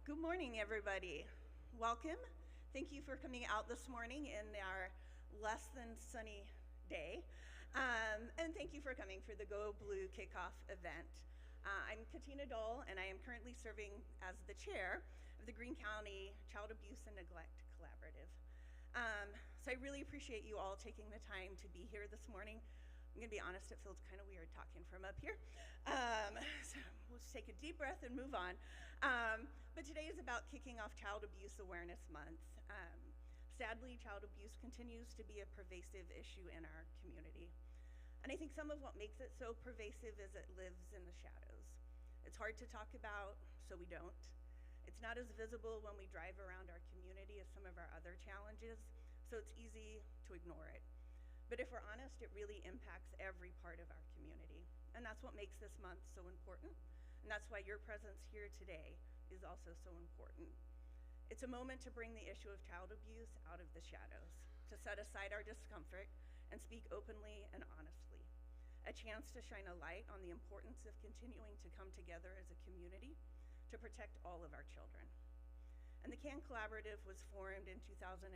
Good morning, everybody. Welcome. Thank you for coming out this morning in our less than sunny day. And thank you for coming for the Go Blue Kickoff event. I'm Katina Dole, and I am currently serving as the chair of the Greene County Child Abuse and Neglect Collaborative. So I really appreciate you all taking the time to be here this morning. I'm gonna be honest, it feels kind of weird talking from up here. So we'll just take a deep breath and move on. But today is about kicking off Child Abuse Awareness Month. Sadly, child abuse continues to be a pervasive issue in our community. And I think some of what makes it so pervasive is it lives in the shadows. It's hard to talk about, so we don't. It's not as visible when we drive around our community as some of our other challenges, so it's easy to ignore it. But if we're honest, it really impacts every part of our community. And that's what makes this month so important. And that's why your presence here today is also so important. It's a moment to bring the issue of child abuse out of the shadows, to set aside our discomfort and speak openly and honestly. A chance to shine a light on the importance of continuing to come together as a community to protect all of our children. And the CAN Collaborative was formed in 2013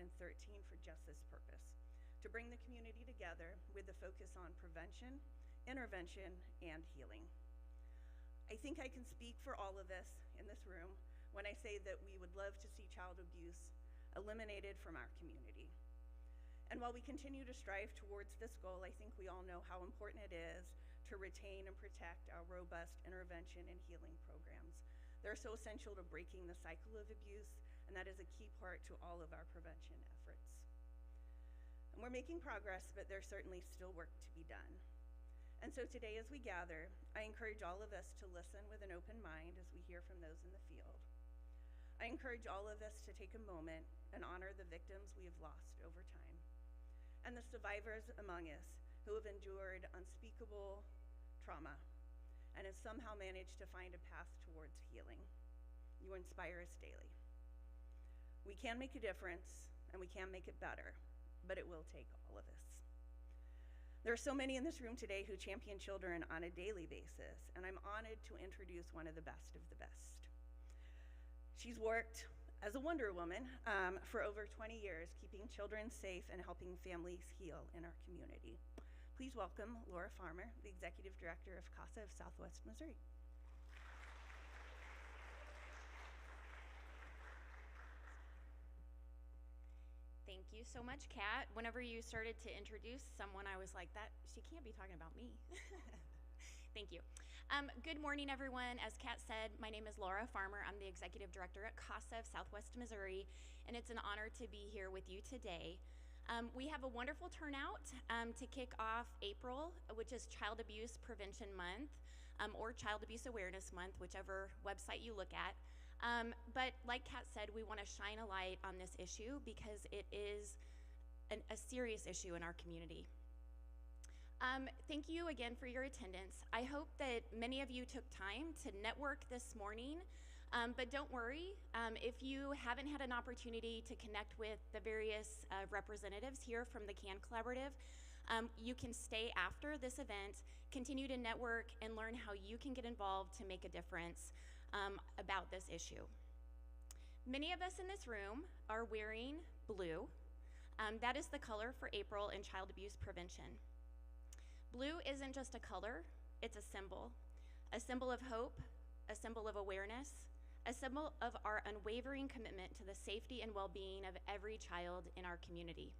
for just this purpose, to bring the community together with a focus on prevention, intervention, and healing. I think I can speak for all of us in this room when I say that we would love to see child abuse eliminated from our community. And while we continue to strive towards this goal, I think we all know how important it is to retain and protect our robust intervention and healing programs. They're so essential to breaking the cycle of abuse, and that is a key part to all of our prevention efforts. And we're making progress, but there's certainly still work to be done. And so today as we gather, I encourage all of us to listen with an open mind as we hear from those in the field. I encourage all of us to take a moment and honor the victims we have lost over time, and the survivors among us who have endured unspeakable trauma and have somehow managed to find a path towards healing. You inspire us daily. We can make a difference, and we can make it better, but it will take all of us. There are so many in this room today who champion children on a daily basis, and I'm honored to introduce one of the best of the best. She's worked as a Wonder Woman for over 20 years, keeping children safe and helping families heal in our community. Please welcome Laura Farmer, the Executive Director of CASA of Southwest Missouri. Thank you so much, Kat. Whenever you started to introduce someone, I was like, she can't be talking about me. Thank you. Good morning, everyone. As Kat said, my name is Laura Farmer. I'm the Executive Director at CASA of Southwest Missouri, and it's an honor to be here with you today. We have a wonderful turnout to kick off April, which is Child Abuse Prevention Month, or Child Abuse Awareness Month, whichever website you look at. But like Kat said, we want to shine a light on this issue because it is a serious issue in our community. Thank you again for your attendance. I hope that many of you took time to network this morning, but don't worry, if you haven't had an opportunity to connect with the various representatives here from the CAN Collaborative, you can stay after this event, continue to network, and learn how you can get involved to make a difference about this issue. Many of us in this room are wearing blue. That is the color for April in child abuse prevention. Blue isn't just a color, it's a symbol of hope, a symbol of awareness, a symbol of our unwavering commitment to the safety and well-being of every child in our community.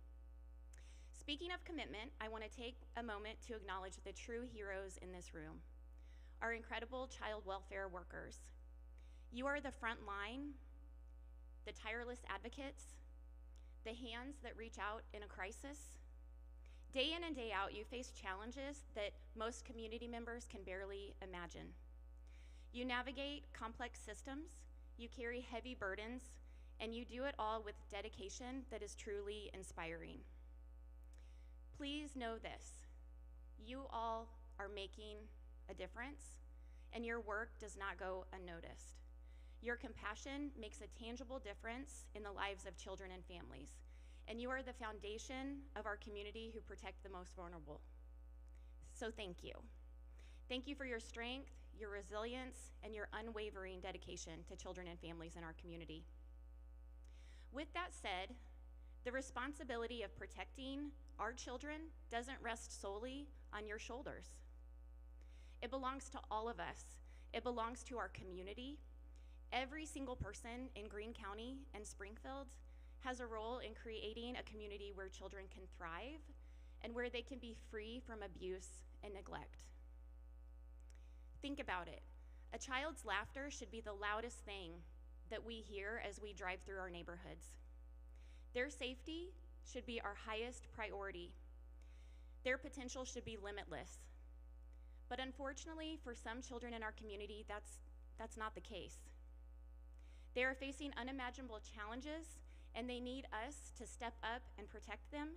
Speaking of commitment, I want to take a moment to acknowledge the true heroes in this room, our incredible child welfare workers. You are the front line, the tireless advocates, the hands that reach out in a crisis. Day in and day out, you face challenges that most community members can barely imagine. You navigate complex systems, you carry heavy burdens, and you do it all with dedication that is truly inspiring. Please know this, you all are making a difference, and your work does not go unnoticed. Your compassion makes a tangible difference in the lives of children and families, and you are the foundation of our community who protect the most vulnerable. So thank you. Thank you for your strength, your resilience, and your unwavering dedication to children and families in our community. With that said, the responsibility of protecting our children doesn't rest solely on your shoulders. It belongs to all of us. It belongs to our community. Every single person in Greene County and Springfield has a role in creating a community where children can thrive and where they can be free from abuse and neglect. Think about it. A child's laughter should be the loudest thing that we hear as we drive through our neighborhoods. Their safety should be our highest priority. Their potential should be limitless. But unfortunately, for some children in our community, that's not the case. They are facing unimaginable challenges, and they need us to step up and protect them.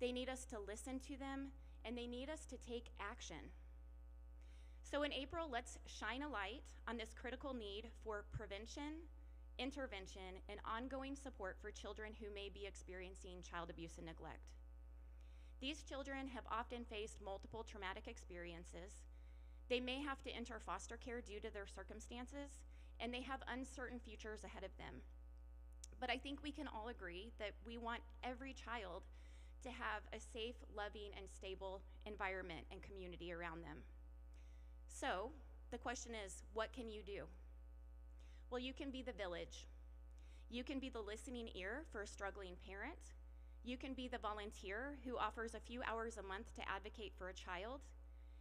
They need us to listen to them, and they need us to take action. So in April, let's shine a light on this critical need for prevention, intervention, and ongoing support for children who may be experiencing child abuse and neglect. These children have often faced multiple traumatic experiences. They may have to enter foster care due to their circumstances, and they have uncertain futures ahead of them. But I think we can all agree that we want every child to have a safe, loving, and stable environment and community around them. So the question is, what can you do? Well, you can be the village. You can be the listening ear for a struggling parent. You can be the volunteer who offers a few hours a month to advocate for a child.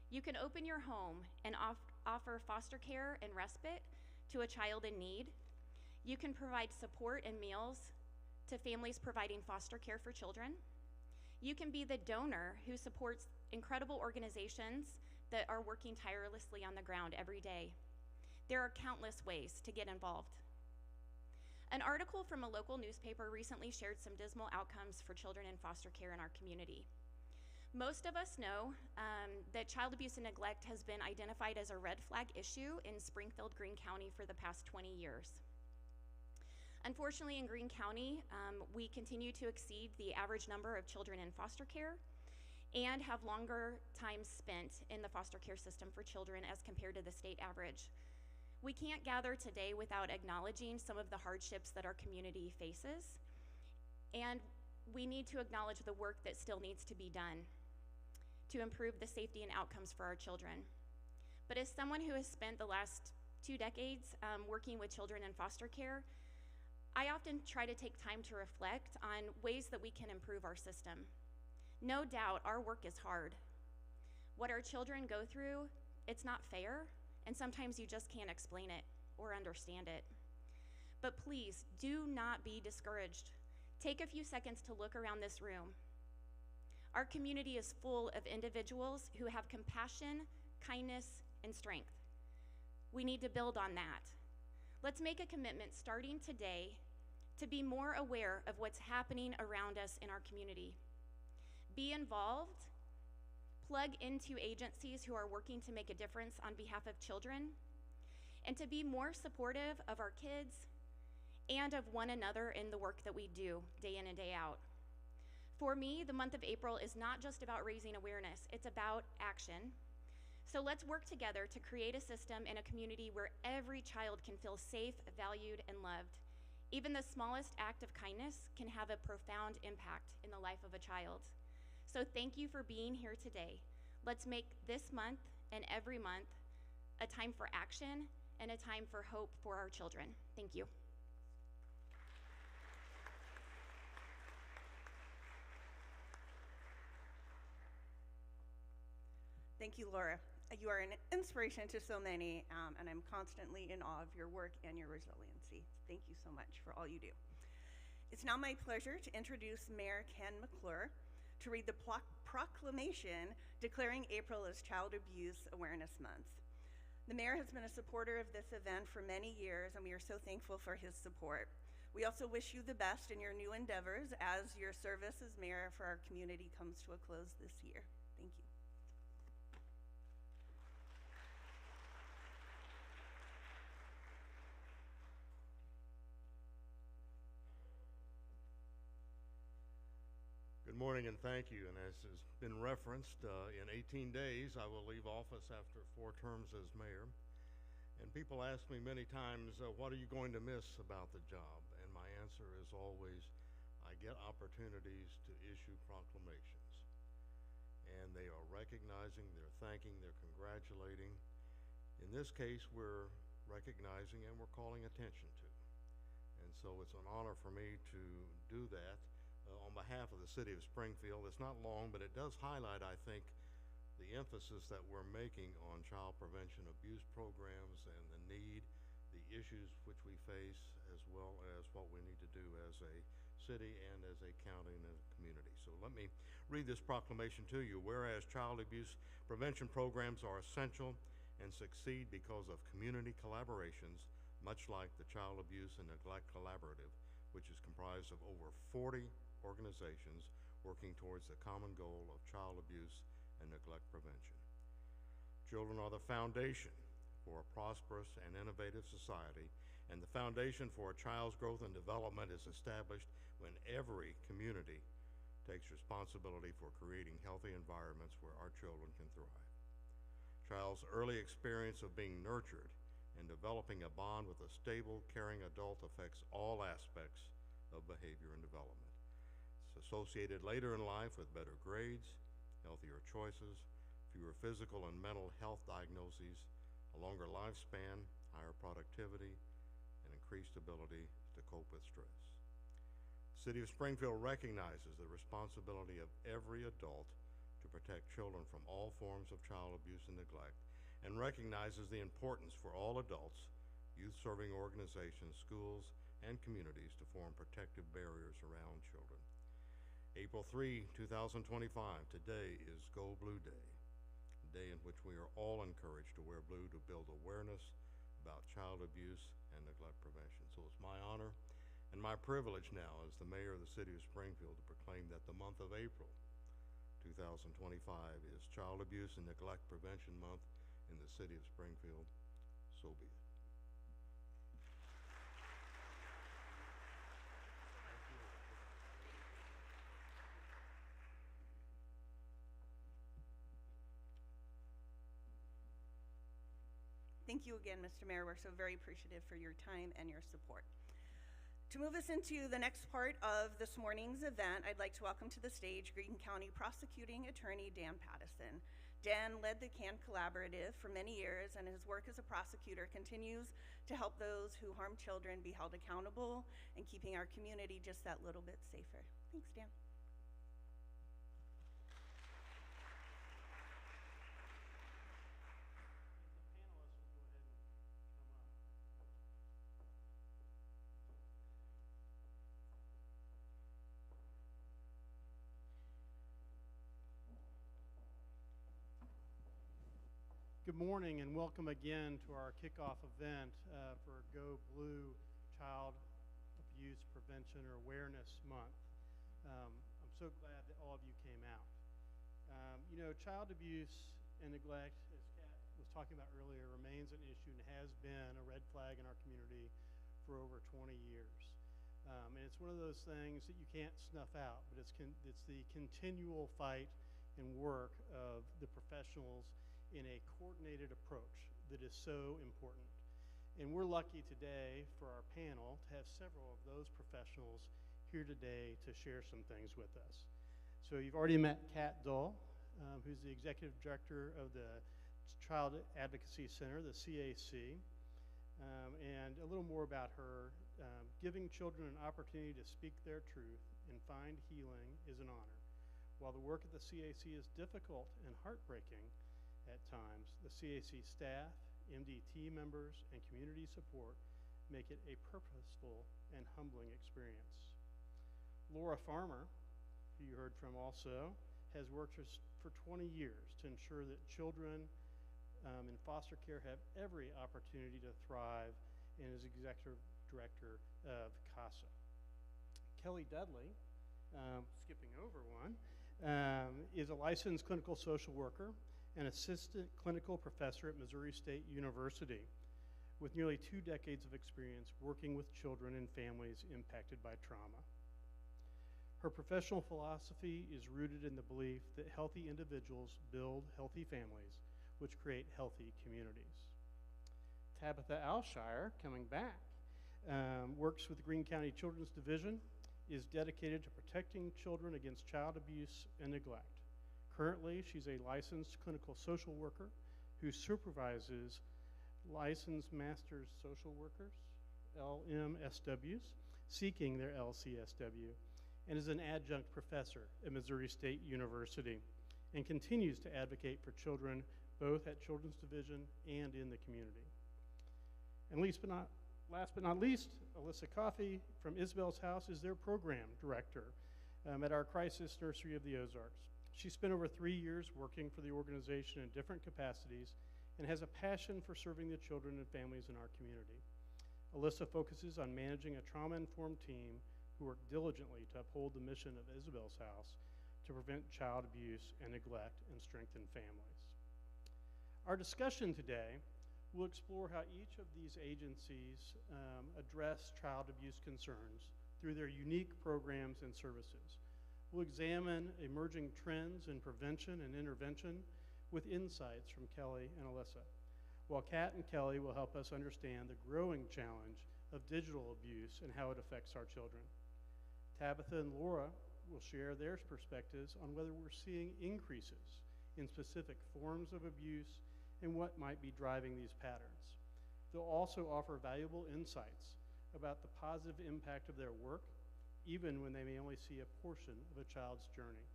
You can open your home and offer foster care and respite to a child in need. You can provide support and meals to families providing foster care for children. You can be the donor who supports incredible organizations that are working tirelessly on the ground every day. There are countless ways to get involved. An article from a local newspaper recently shared some dismal outcomes for children in foster care in our community. Most of us know that child abuse and neglect has been identified as a red flag issue in Springfield, Greene County for the past 20 years. Unfortunately, in Greene County, we continue to exceed the average number of children in foster care and have longer time spent in the foster care system for children as compared to the state average. We can't gather today without acknowledging some of the hardships that our community faces, and we need to acknowledge the work that still needs to be done to improve the safety and outcomes for our children. But as someone who has spent the last 2 decades working with children in foster care, I often try to take time to reflect on ways that we can improve our system. No doubt, our work is hard. What our children go through, it's not fair, and sometimes you just can't explain it or understand it. But please, do not be discouraged. Take a few seconds to look around this room. Our community is full of individuals who have compassion, kindness, and strength. We need to build on that. Let's make a commitment starting today to be more aware of what's happening around us in our community. Be involved, plug into agencies who are working to make a difference on behalf of children, and to be more supportive of our kids and of one another in the work that we do day in and day out. For me, the month of April is not just about raising awareness, it's about action. So let's work together to create a system and a community where every child can feel safe, valued, and loved. Even the smallest act of kindness can have a profound impact in the life of a child. So thank you for being here today. Let's make this month and every month a time for action and a time for hope for our children. Thank you. Thank you, Laura. You are an inspiration to so many, and I'm constantly in awe of your work and your resiliency. Thank you so much for all you do. It's now my pleasure to introduce Mayor Ken McClure to read the proclamation declaring April as Child Abuse Awareness Month. The mayor has been a supporter of this event for many years, and we are so thankful for his support. We also wish you the best in your new endeavors as your service as mayor for our community comes to a close this year. Thank you. Good morning and thank you. And as has been referenced, in 18 days I will leave office after 4 terms as mayor. And people ask me many times, what are you going to miss about the job? And my answer is always, I get opportunities to issue proclamations. And they are recognizing, they're thanking, they're congratulating. In this case, we're recognizing and we're calling attention to. And so it's an honor for me to do that on behalf of the city of Springfield. It's not long, but it does highlight, I think, the emphasis that we're making on child prevention abuse programs and the need, the issues which we face, as well as what we need to do as a city and as a county and a community. So let me read this proclamation to you. Whereas child abuse prevention programs are essential and succeed because of community collaborations, much like the Child Abuse and Neglect Collaborative, which is comprised of over 40 organizations working towards the common goal of child abuse and neglect prevention. Children are the foundation for a prosperous and innovative society, and the foundation for a child's growth and development is established when every community takes responsibility for creating healthy environments where our children can thrive. Child's early experience of being nurtured and developing a bond with a stable, caring adult affects all aspects of behavior and development. It's associated later in life with better grades, healthier choices, fewer physical and mental health diagnoses, a longer lifespan, higher productivity, and increased ability to cope with stress. The City of Springfield recognizes the responsibility of every adult to protect children from all forms of child abuse and neglect, and recognizes the importance for all adults, youth-serving organizations, schools, and communities to form protective barriers around children. April 3, 2025, today is Go Blue Day, a day in which we are all encouraged to wear blue to build awareness about child abuse and neglect prevention. So it's my honor and my privilege now as the mayor of the city of Springfield to proclaim that the month of April 2025 is Child Abuse and Neglect Prevention Month in the city of Springfield. So be it. Thank you again, Mr. Mayor. We're so very appreciative for your time and your support. To move us into the next part of this morning's event, I'd like to welcome to the stage Greene County Prosecuting Attorney Dan Pattison. Dan led the CAN Collaborative for many years, and his work as a prosecutor continues to help those who harm children be held accountable and keeping our community just that little bit safer. Thanks, Dan. Good morning and welcome again to our kickoff event for Go Blue Child Abuse Prevention or Awareness Month. I'm so glad that all of you came out. You know, child abuse and neglect, as Kat was talking about earlier, remains an issue and has been a red flag in our community for over 20 years. And it's one of those things that you can't snuff out, but it's the continual fight and work of the professionals in a coordinated approach that is so important. And we're lucky today for our panel to have several of those professionals here today to share some things with us. So you've already met Kat Dull, who's the Executive Director of the Child Advocacy Center, the CAC, and a little more about her. Giving children an opportunity to speak their truth and find healing is an honor. While the work at the CAC is difficult and heartbreaking, at times, the CAC staff, MDT members, and community support make it a purposeful and humbling experience. Laura Farmer, who you heard from also, has worked for 20 years to ensure that children in foster care have every opportunity to thrive and is Executive Director of CASA. Kelly Dudley, skipping over one, is a licensed clinical social worker an assistant clinical professor at Missouri State University with nearly 2 decades of experience working with children and families impacted by trauma. Her professional philosophy is rooted in the belief that healthy individuals build healthy families, which create healthy communities. Tabitha Alshire, coming back, works with the Greene County Children's Division, is dedicated to protecting children against child abuse and neglect. Currently, she's a licensed clinical social worker who supervises licensed master's social workers, LMSWs, seeking their LCSW, and is an adjunct professor at Missouri State University, and continues to advocate for children both at Children's Division and in the community. And last but not least, Alyssa Coffey from Isabel's House is their program director at our Crisis Nursery of the Ozarks. She spent over 3 years working for the organization in different capacities and has a passion for serving the children and families in our community. Alyssa focuses on managing a trauma-informed team who work diligently to uphold the mission of Isabel's House to prevent child abuse and neglect and strengthen families. Our discussion today will explore how each of these agencies address child abuse concerns through their unique programs and services. We'll examine emerging trends in prevention and intervention with insights from Kelly and Alyssa, while Kat and Kelly will help us understand the growing challenge of digital abuse and how it affects our children. Tabitha and Laura will share their perspectives on whether we're seeing increases in specific forms of abuse and what might be driving these patterns. They'll also offer valuable insights about the positive impact of their work, even when they may only see a portion of a child's journey.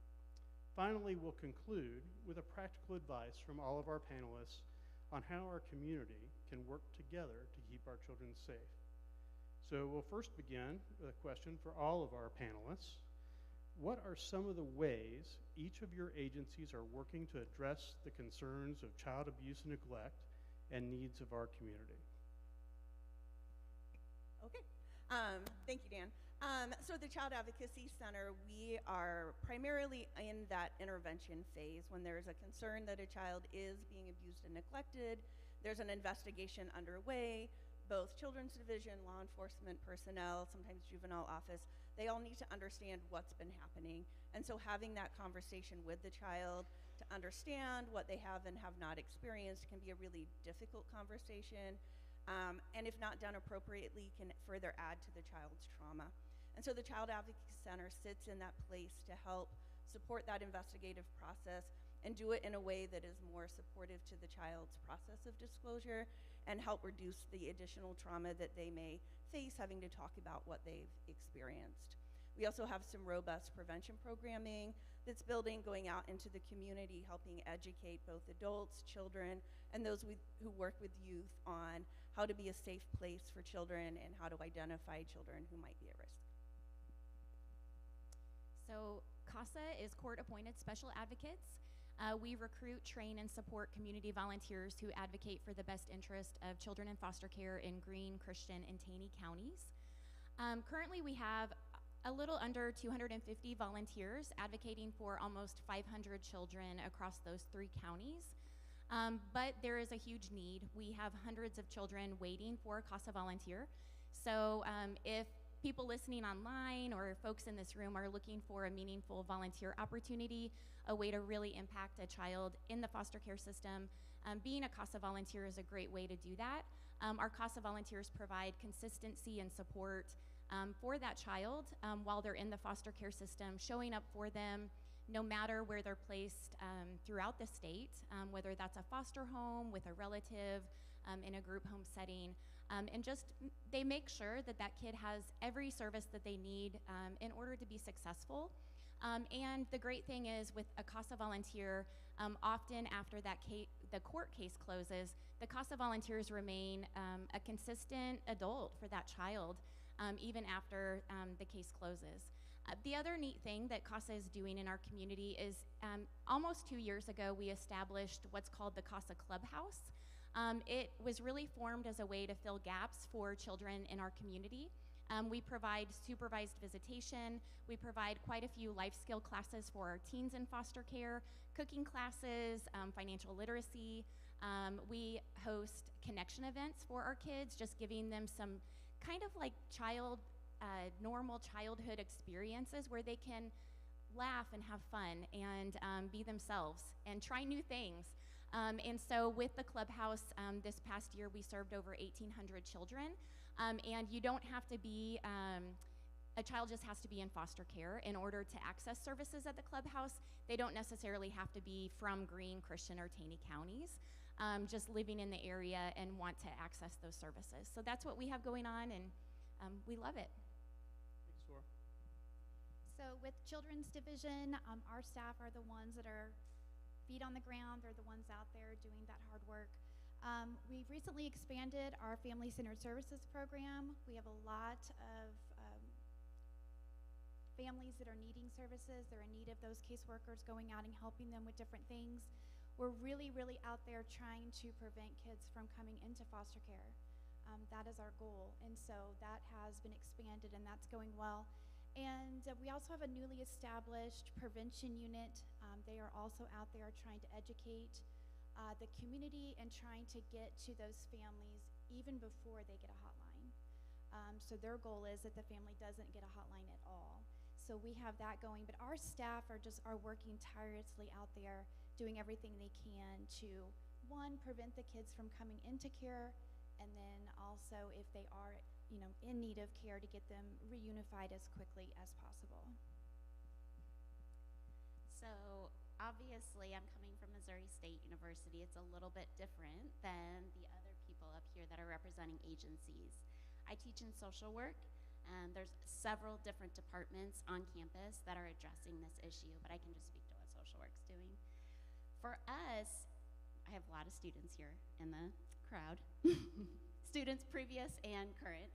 Finally, we'll conclude with a practical advice from all of our panelists on how our community can work together to keep our children safe. So we'll first begin with a question for all of our panelists. What are some of the ways each of your agencies are working to address the concerns of child abuse and neglect and needs of our community? Okay, thank you, Dan. So the Child Advocacy Center, we are primarily in that intervention phase when there's a concern that a child is being abused and neglected. There's an investigation underway. Both Children's Division, law enforcement personnel, sometimes juvenile office, they all need to understand what's been happening. And so having that conversation with the child to understand what they have and have not experienced can be a really difficult conversation. And if not done appropriately, can further add to the child's trauma. And so the Child Advocacy Center sits in that place to help support that investigative process and do it in a way that is more supportive to the child's process of disclosure and help reduce the additional trauma that they may face having to talk about what they've experienced. We also have some robust prevention programming that's building, going out into the community, helping educate both adults, children, and those who work with youth on how to be a safe place for children and how to identify children who might be at risk. So CASA is court-appointed special advocates. We recruit, train, and support community volunteers who advocate for the best interest of children in foster care in Greene, Christian, and Taney counties. Currently, we have a little under 250 volunteers advocating for almost 500 children across those 3 counties. But there is a huge need. We have hundreds of children waiting for a CASA volunteer. So if people listening online or folks in this room are looking for a meaningful volunteer opportunity, a way to really impact a child in the foster care system, being a CASA volunteer is a great way to do that. Our CASA volunteers provide consistency and support for that child while they're in the foster care system, showing up for them no matter where they're placed throughout the state, whether that's a foster home, with a relative, in a group home setting. And just they make sure that that kid has every service that they need in order to be successful. And the great thing is with a CASA volunteer, often after the court case closes, the CASA volunteers remain a consistent adult for that child, even after the case closes. The other neat thing that CASA is doing in our community is almost 2 years ago, we established what's called the CASA Clubhouse. It was really formed as a way to fill gaps for children in our community. We provide supervised visitation. We provide quite a few life skill classes for our teens in foster care, cooking classes, financial literacy. We host connection events for our kids, just giving them some kind of like normal childhood experiences where they can laugh and have fun and be themselves and try new things. And so with the clubhouse, this past year, we served over 1,800 children. And you don't have to be, a child just has to be in foster care in order to access services at the clubhouse. They don't necessarily have to be from Greene, Christian, or Taney counties, just living in the area and want to access those services. So that's what we have going on, and we love it. Thanks, Sora. So with Children's Division, our staff are the ones that are feet on the ground. They're the ones out there doing that hard work. We've recently expanded our family-centered services program. We have a lot of families that are needing services. They're in need of those caseworkers going out and helping them with different things. We're really, really out there trying to prevent kids from coming into foster care. That is our goal, and so that has been expanded, and that's going well. And we also have a newly established prevention unit. They are also out there trying to educate the community and trying to get to those families even before they get a hotline. So their goal is that the family doesn't get a hotline at all. So we have that going, but our staff are working tirelessly out there doing everything they can to, one, prevent the kids from coming into care, and then also if they are in need of care, to get them reunified as quickly as possible. So obviously I'm coming from Missouri State University. It's a little bit different than the other people up here that are representing agencies. I teach in social work, and there's several different departments on campus that are addressing this issue, but I can just speak to what social work's doing. For us, I have a lot of students here in the crowd, students previous and current.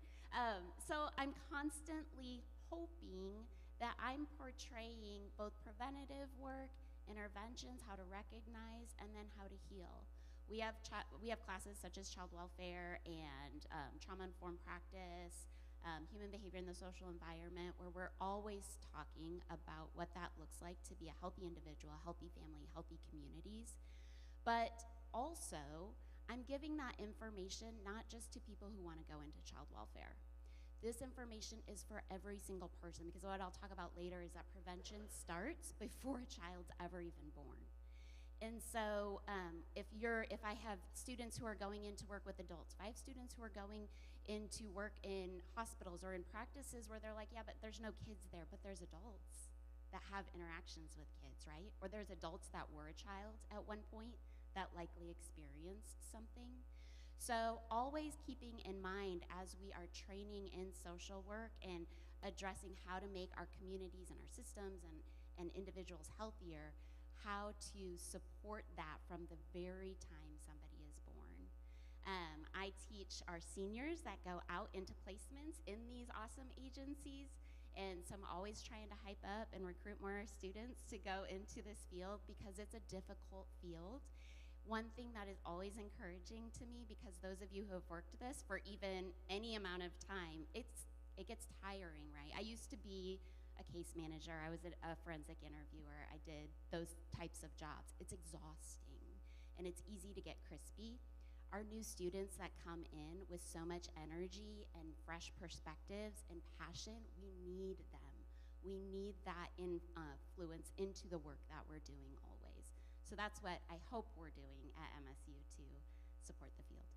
So I'm constantly hoping that I'm portraying both preventative work, interventions, how to recognize, and then how to heal. We have classes such as child welfare and trauma-informed practice, human behavior in the social environment, where we're always talking about what that looks like to be a healthy individual, a healthy family, healthy communities. But also, I'm giving that information not just to people who want to go into child welfare. This information is for every single person, because what I'll talk about later is that prevention starts before a child's ever even born. And so if I have students who are going in to work with adults, if I have students who are going in to work in hospitals or in practices where they're like, yeah, but there's no kids there, but there's adults that have interactions with kids, right? Or there's adults that were a child at one point that likely experienced something. So always keeping in mind as we are training in social work and addressing how to make our communities and our systems and individuals healthier, how to support that from the very time somebody is born. I teach our seniors that go out into placements in these awesome agencies, and so I'm always trying to hype up and recruit more students to go into this field because it's a difficult field. One thing that is always encouraging to me, because those of you who have worked this for even any amount of time, it gets tiring, right? I used to be a case manager. I was a forensic interviewer. I did those types of jobs. It's exhausting, and it's easy to get crispy. Our new students that come in with so much energy and fresh perspectives and passion, we need them. We need that influence into the work that we're doing always. So that's what I hope we're doing at MSU to support the field.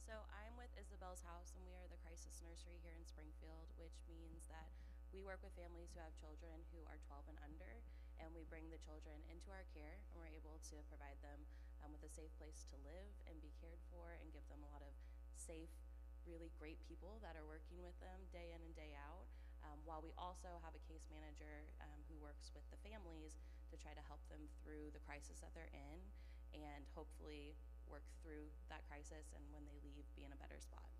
So I'm with Isabel's House, and we are the crisis nursery here in Springfield, which means that we work with families who have children who are 12 and under, and we bring the children into our care, and we're able to provide them with a safe place to live and be cared for, and give them a lot of safe, really great people that are working with them day in and day out, while we also have a case manager who works with the families to try to help them through the crisis that they're in, and hopefully work through that crisis, and when they leave, be in a better spot.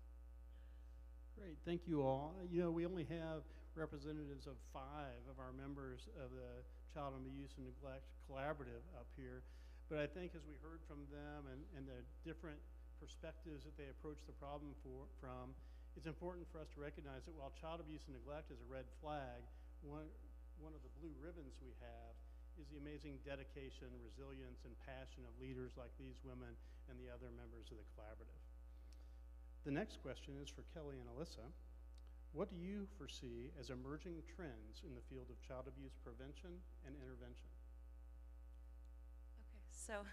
Great, thank you all. You know, we only have representatives of 5 of our members of the Child Abuse and Neglect Collaborative up here, but I think as we heard from them and the different perspectives that they approach the problem from, it's important for us to recognize that while child abuse and neglect is a red flag, one of the blue ribbons we have is the amazing dedication, resilience, and passion of leaders like these women and the other members of the collaborative. The next question is for Kelly and Alyssa. What do you foresee as emerging trends in the field of child abuse prevention and intervention? So,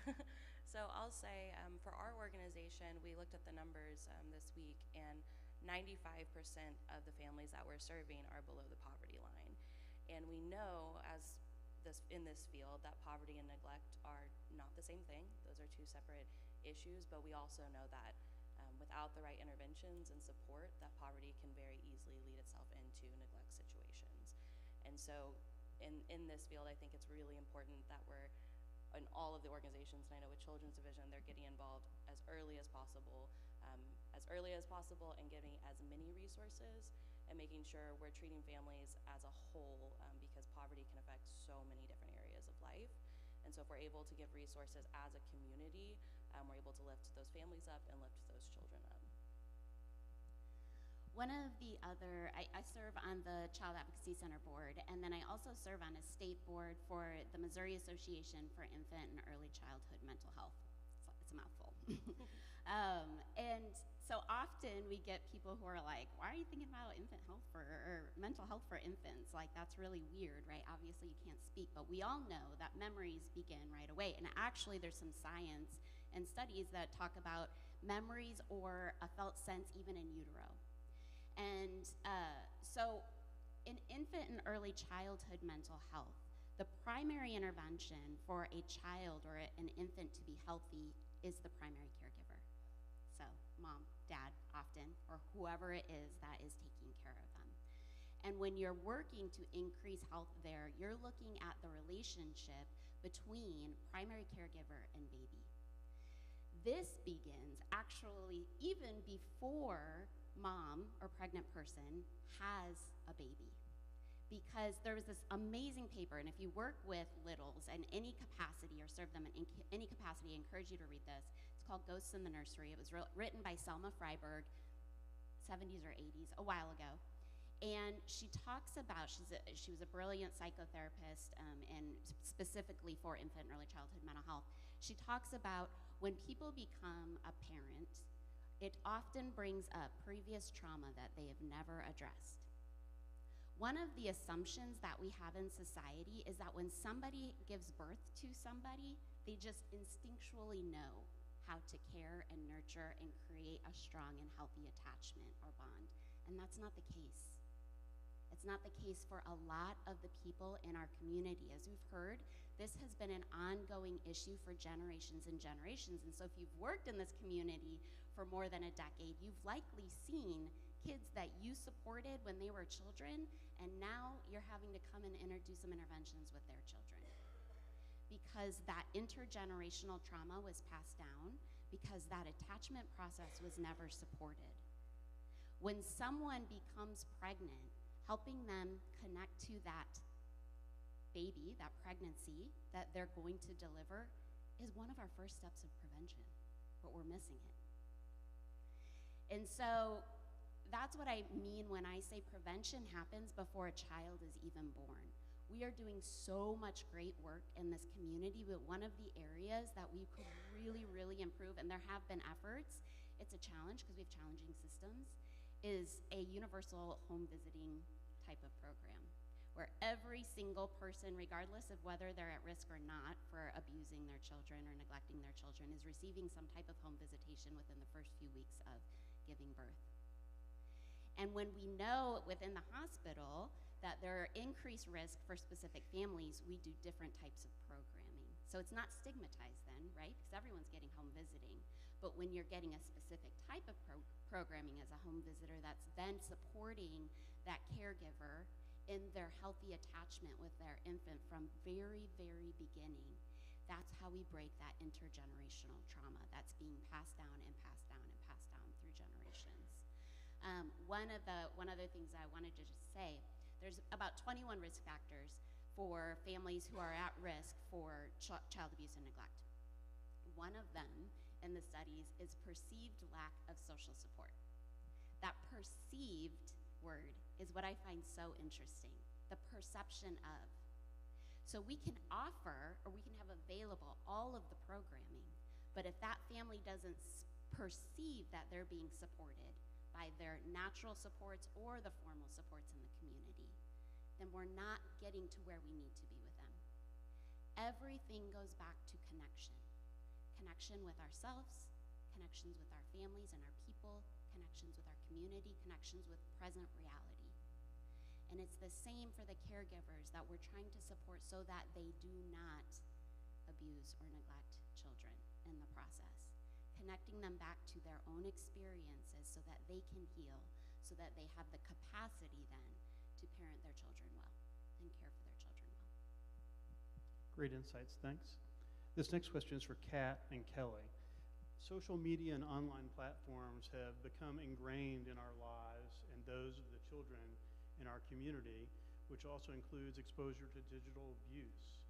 so I'll say for our organization, we looked at the numbers this week, and 95% of the families that we're serving are below the poverty line. And we know in this field that poverty and neglect are not the same thing. Those are two separate issues, but we also know that without the right interventions and support, that poverty can very easily lead itself into neglect situations. And so in this field, I think it's really important that we're in all of the organizations, and I know with Children's Division, they're getting involved as early as possible and getting as many resources and making sure we're treating families as a whole because poverty can affect so many different areas of life. And so if we're able to give resources as a community, we're able to lift those families up and lift those children up. One of the other, I serve on the Child Advocacy Center board, and then I also serve on a state board for the Missouri Association for Infant and Early Childhood Mental Health. It's a mouthful. And so often we get people who are like, why are you thinking about infant health or mental health for infants? Like, that's really weird, right? Obviously you can't speak, but we all know that memories begin right away. And actually there's some science and studies that talk about memories or a felt sense even in utero. And so in infant and early childhood mental health, the primary intervention for a child or an infant to be healthy is the primary caregiver. So mom, dad, often, or whoever it is that is taking care of them. And when you're working to increase health there, you're looking at the relationship between primary caregiver and baby. This begins actually even before mom or pregnant person has a baby, because there was this amazing paper, and if you work with littles in any capacity or serve them in any capacity, I encourage you to read this. It's called Ghosts in the Nursery. It was written by Selma Freiberg, 70s or 80s, a while ago. And she talks about, she was a brilliant psychotherapist, and specifically for infant and early childhood mental health. She talks about when people become a parent, it often brings up previous trauma that they have never addressed. One of the assumptions that we have in society is that when somebody gives birth to somebody, they just instinctually know how to care and nurture and create a strong and healthy attachment or bond. And that's not the case. It's not the case for a lot of the people in our community. As we've heard, this has been an ongoing issue for generations and generations. And so if you've worked in this community for more than a decade, you've likely seen kids that you supported when they were children, and now you're having to come and do some interventions with their children. Because that intergenerational trauma was passed down, because that attachment process was never supported. When someone becomes pregnant, helping them connect to that baby, that pregnancy that they're going to deliver, is one of our first steps of prevention, but we're missing it. And so that's what I mean when I say prevention happens before a child is even born. We are doing so much great work in this community, but one of the areas that we could really, really improve, and there have been efforts, it's a challenge because we have challenging systems, is a universal home visiting type of program, where every single person, regardless of whether they're at risk or not for abusing their children or neglecting their children, is receiving some type of home visitation within the first few weeks of giving birth. And when we know within the hospital that there are increased risk for specific families, we do different types of programming. So it's not stigmatized then, right? Because everyone's getting home visiting. But when you're getting a specific type of programming as a home visitor that's then supporting that caregiver in their healthy attachment with their infant from very, very beginning, that's how we break that intergenerational trauma that's being passed down and passed down and passed down through generations. One of the things I wanted to just say, there's about 21 risk factors for families who are at risk for child abuse and neglect. One of them in the studies is perceived lack of social support. That perceived word is what I find so interesting, the perception of. So we can offer, or we can have available all of the programming, but if that family doesn't perceive that they're being supported by their natural supports or the formal supports in the community, then we're not getting to where we need to be with them. Everything goes back to connection. connection with ourselves, connections with our families and our people, connections with our community, connections with present reality. And it's the same for the caregivers that we're trying to support so that they do not abuse or neglect children in the process. Connecting them back to their own experiences so that they can heal, so that they have the capacity then to parent their children well and care for their children well. Great insights, thanks. This next question is for Kat and Kelly. Social media and online platforms have become ingrained in our lives and those of the children in our community, which also includes exposure to digital abuse.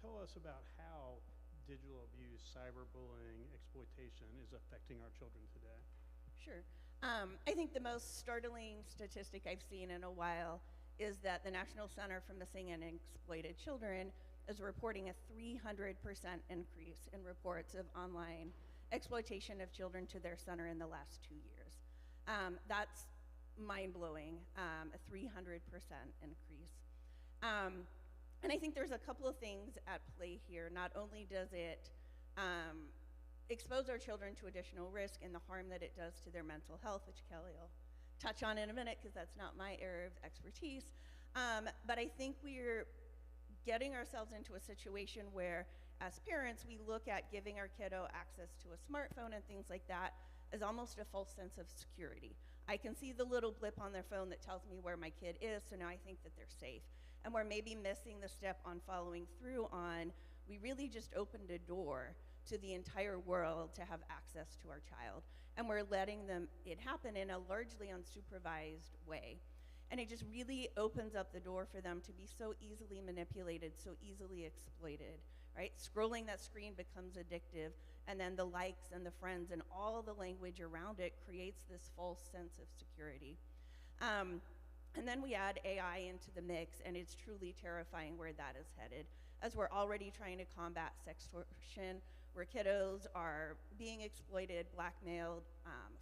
Tell us about how digital abuse, cyberbullying, exploitation is affecting our children today. Sure. I think the most startling statistic I've seen in a while is that the National Center for Missing and Exploited Children is reporting a 300% increase in reports of online exploitation of children to their center in the last 2 years. That's mind-blowing, a 300% increase. And I think there's a couple of things at play here. Not only does it expose our children to additional risk and the harm that it does to their mental health, which Kelly will touch on in a minute because that's not my area of expertise, but I think we're getting ourselves into a situation where, as parents, we look at giving our kiddo access to a smartphone and things like that as almost a false sense of security. I can see the little blip on their phone that tells me where my kid is, so now I think that they're safe. And we're maybe missing the step on following through on, we really just opened a door to the entire world to have access to our child. And we're letting it happen in a largely unsupervised way. And it just really opens up the door for them to be so easily manipulated, so easily exploited, right? Scrolling that screen becomes addictive, and then the likes and the friends and all the language around it creates this false sense of security. And then we add AI into the mix, and it's truly terrifying where that is headed, as we're already trying to combat sextortion, where kiddos are being exploited, blackmailed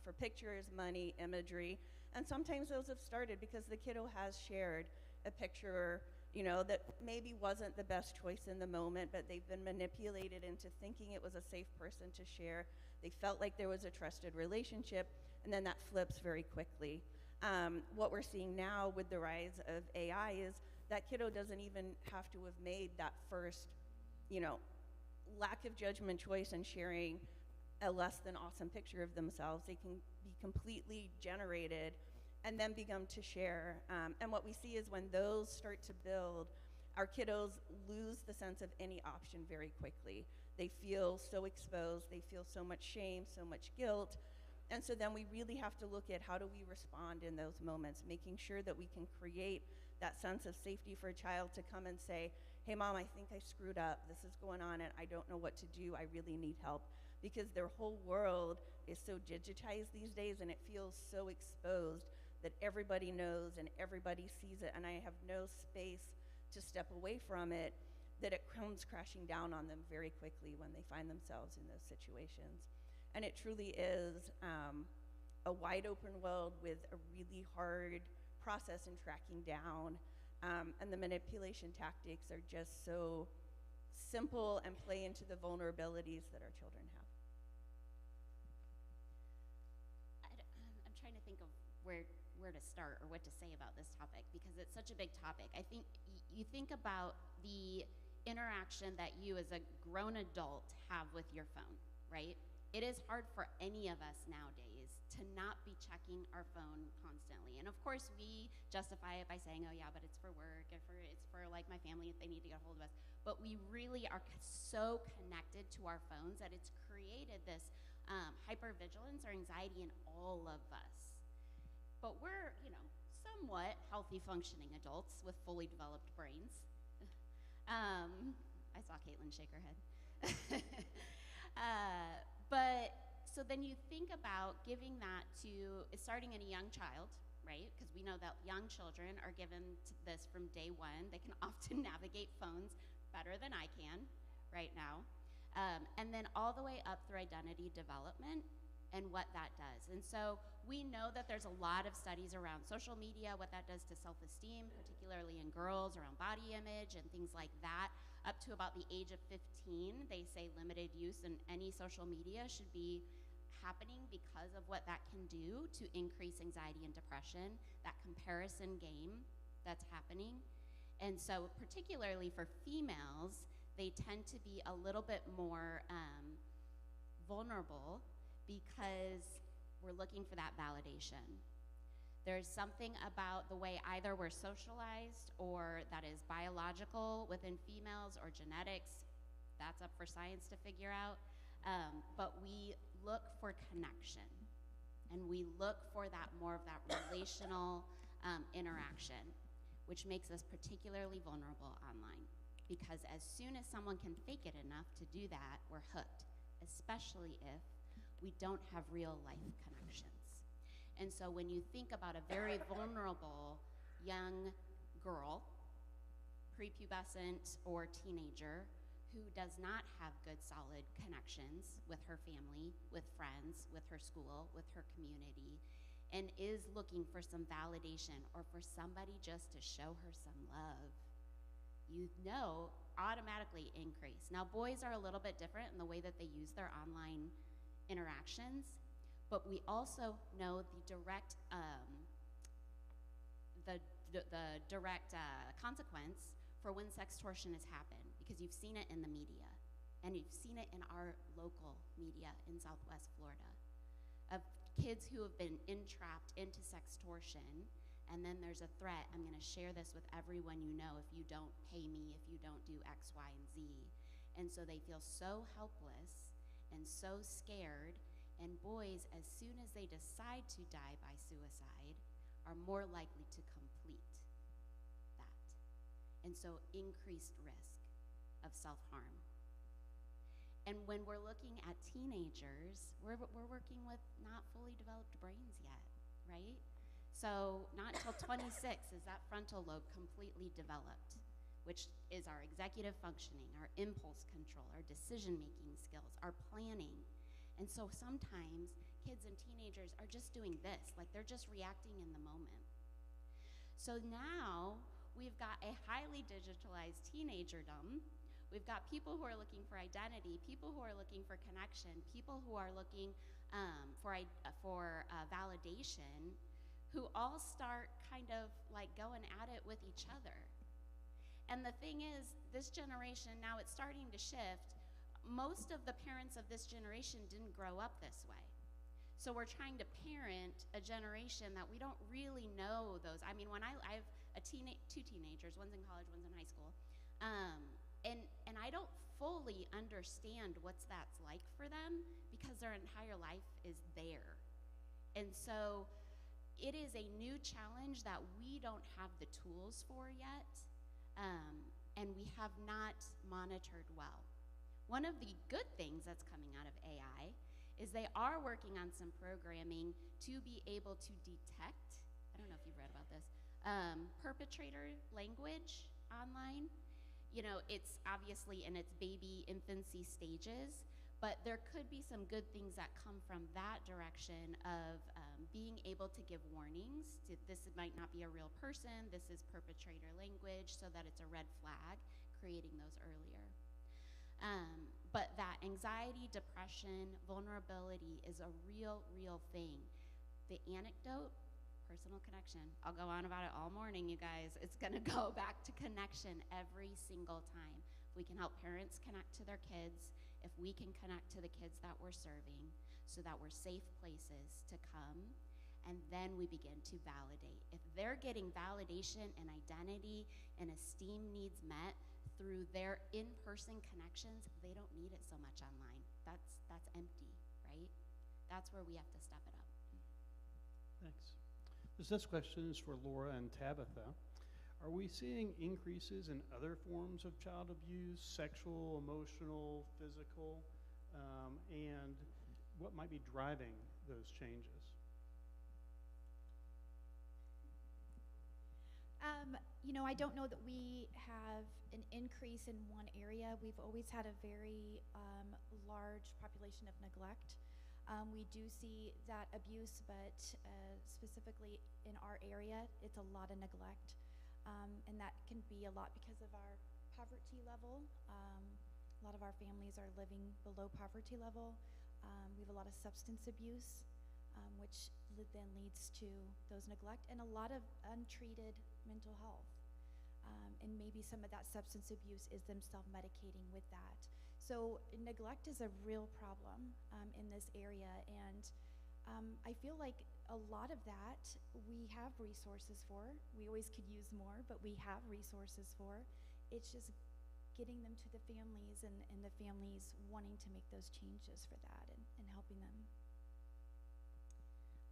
for pictures, money, imagery. And sometimes those have started because the kiddo has shared a picture, that maybe wasn't the best choice in the moment, but they've been manipulated into thinking it was a safe person to share. They felt like there was a trusted relationship, and then that flips very quickly. What we're seeing now with the rise of AI is that kiddo doesn't even have to have made that first, lack of judgment choice in sharing a less than awesome picture of themselves. They can be completely generated and then begin to share. And what we see is when those start to build, our kiddos lose the sense of any option very quickly. They feel so exposed, they feel so much shame, so much guilt. And so then we really have to look at how do we respond in those moments, making sure that we can create that sense of safety for a child to come and say, hey mom, I think I screwed up, this is going on and I don't know what to do, I really need help. Because their whole world is so digitized these days and it feels so exposed that everybody knows and everybody sees it, and I have no space to step away from it, that it comes crashing down on them very quickly when they find themselves in those situations. And it truly is a wide open world with a really hard process in tracking down, and the manipulation tactics are just so simple and play into the vulnerabilities that our children have. I'm trying to think of where to start or what to say about this topic because it's such a big topic. I think you think about the interaction that you as a grown adult have with your phone, right? It is hard for any of us nowadays to not be checking our phone constantly. And of course we justify it by saying, oh yeah, but it's for work, or it's for like my family if they need to get a hold of us. But we really are so connected to our phones that it's created this hypervigilance or anxiety in all of us. But we're, somewhat healthy functioning adults with fully developed brains. I saw Caitlin shake her head. But so then you think about giving that to, starting in a young child, right? Because we know that young children are given this from day one. They can often navigate phones better than I can right now. And then all the way up through identity development and what that does. And so we know that there's a lot of studies around social media, what that does to self-esteem, particularly in girls, around body image and things like that. up to about the age of 15, they say limited use in any social media should be happening because of what that can do to increase anxiety and depression, that comparison game that's happening. And so particularly for females, they tend to be a little bit more vulnerable because we're looking for that validation. There's something about the way either we're socialized or that is biological within females or genetics. That's up for science to figure out. But we look for connection, and we look for that more of that relational interaction, which makes us particularly vulnerable online. Because as soon as someone can fake it enough to do that, we're hooked, especially if we don't have real life connections. And so when you think about a very vulnerable young girl, prepubescent or teenager, who does not have good, solid connections with her family, with friends, with her school, with her community, and is looking for some validation or for somebody just to show her some love, you know, automatically increase. Now, boys are a little bit different in the way that they use their online interactions, but we also know the direct consequence for when sextortion has happened, because you've seen it in the media, and you've seen it in our local media in Southwest Florida, of kids who have been entrapped into sextortion, and then there's a threat, I'm gonna share this with everyone you know if you don't pay me, if you don't do X, Y, and Z. And so they feel so helpless and so scared, and boys, as soon as they decide to die by suicide, are more likely to complete that. And so increased risk of self-harm. And when we're looking at teenagers, we're working with not fully developed brains yet, right? So not until 26 is that frontal lobe completely developed, which is our executive functioning, our impulse control, our decision-making skills, our planning. And so sometimes kids and teenagers are just doing this, like they're just reacting in the moment. So now we've got a highly digitalized teenagerdom. We've got people who are looking for identity, people who are looking for connection, people who are looking for validation, who all start kind of like going at it with each other. And the thing is, this generation, now it's starting to shift. Most of the parents of this generation didn't grow up this way. So we're trying to parent a generation that we don't really know those. I mean, when I have two teenagers, one's in college, one's in high school, and I don't fully understand what that's like for them because their entire life is there. And so it is a new challenge that we don't have the tools for yet, and we have not monitored well. One of the good things that's coming out of AI is they are working on some programming to be able to detect, I don't know if you've read about this, perpetrator language online. You know, it's obviously in its baby infancy stages, but there could be some good things that come from that direction of being able to give warnings. This might not be a real person, this is perpetrator language, so that it's a red flag, creating those earlier. But that anxiety, depression, vulnerability is a real thing. The anecdote, personal connection. I'll go on about it all morning, you guys. It's gonna go back to connection every single time. If we can help parents connect to their kids, if we can connect to the kids that we're serving so that we're safe places to come, and then we begin to validate. If they're getting validation and identity and esteem needs met through their in-person connections, they don't need it so much online. That's empty, right? That's where we have to step it up. Thanks. This next question is for Laura and Tabitha. Are we seeing increases in other forms of child abuse, sexual, emotional, physical, and what might be driving those changes? You know, I don't know that we have an increase in one area. We've always had a very large population of neglect. We do see that abuse, but specifically in our area, it's a lot of neglect. And that can be a lot because of our poverty level. A lot of our families are living below poverty level. We have a lot of substance abuse, which then leads to those neglect, and a lot of untreated mental health. And maybe some of that substance abuse is them self-medicating with that. So neglect is a real problem in this area, and I feel like a lot of that we have resources for. We always could use more, but we have resources for. It's just getting them to the families and the families wanting to make those changes for that and helping them.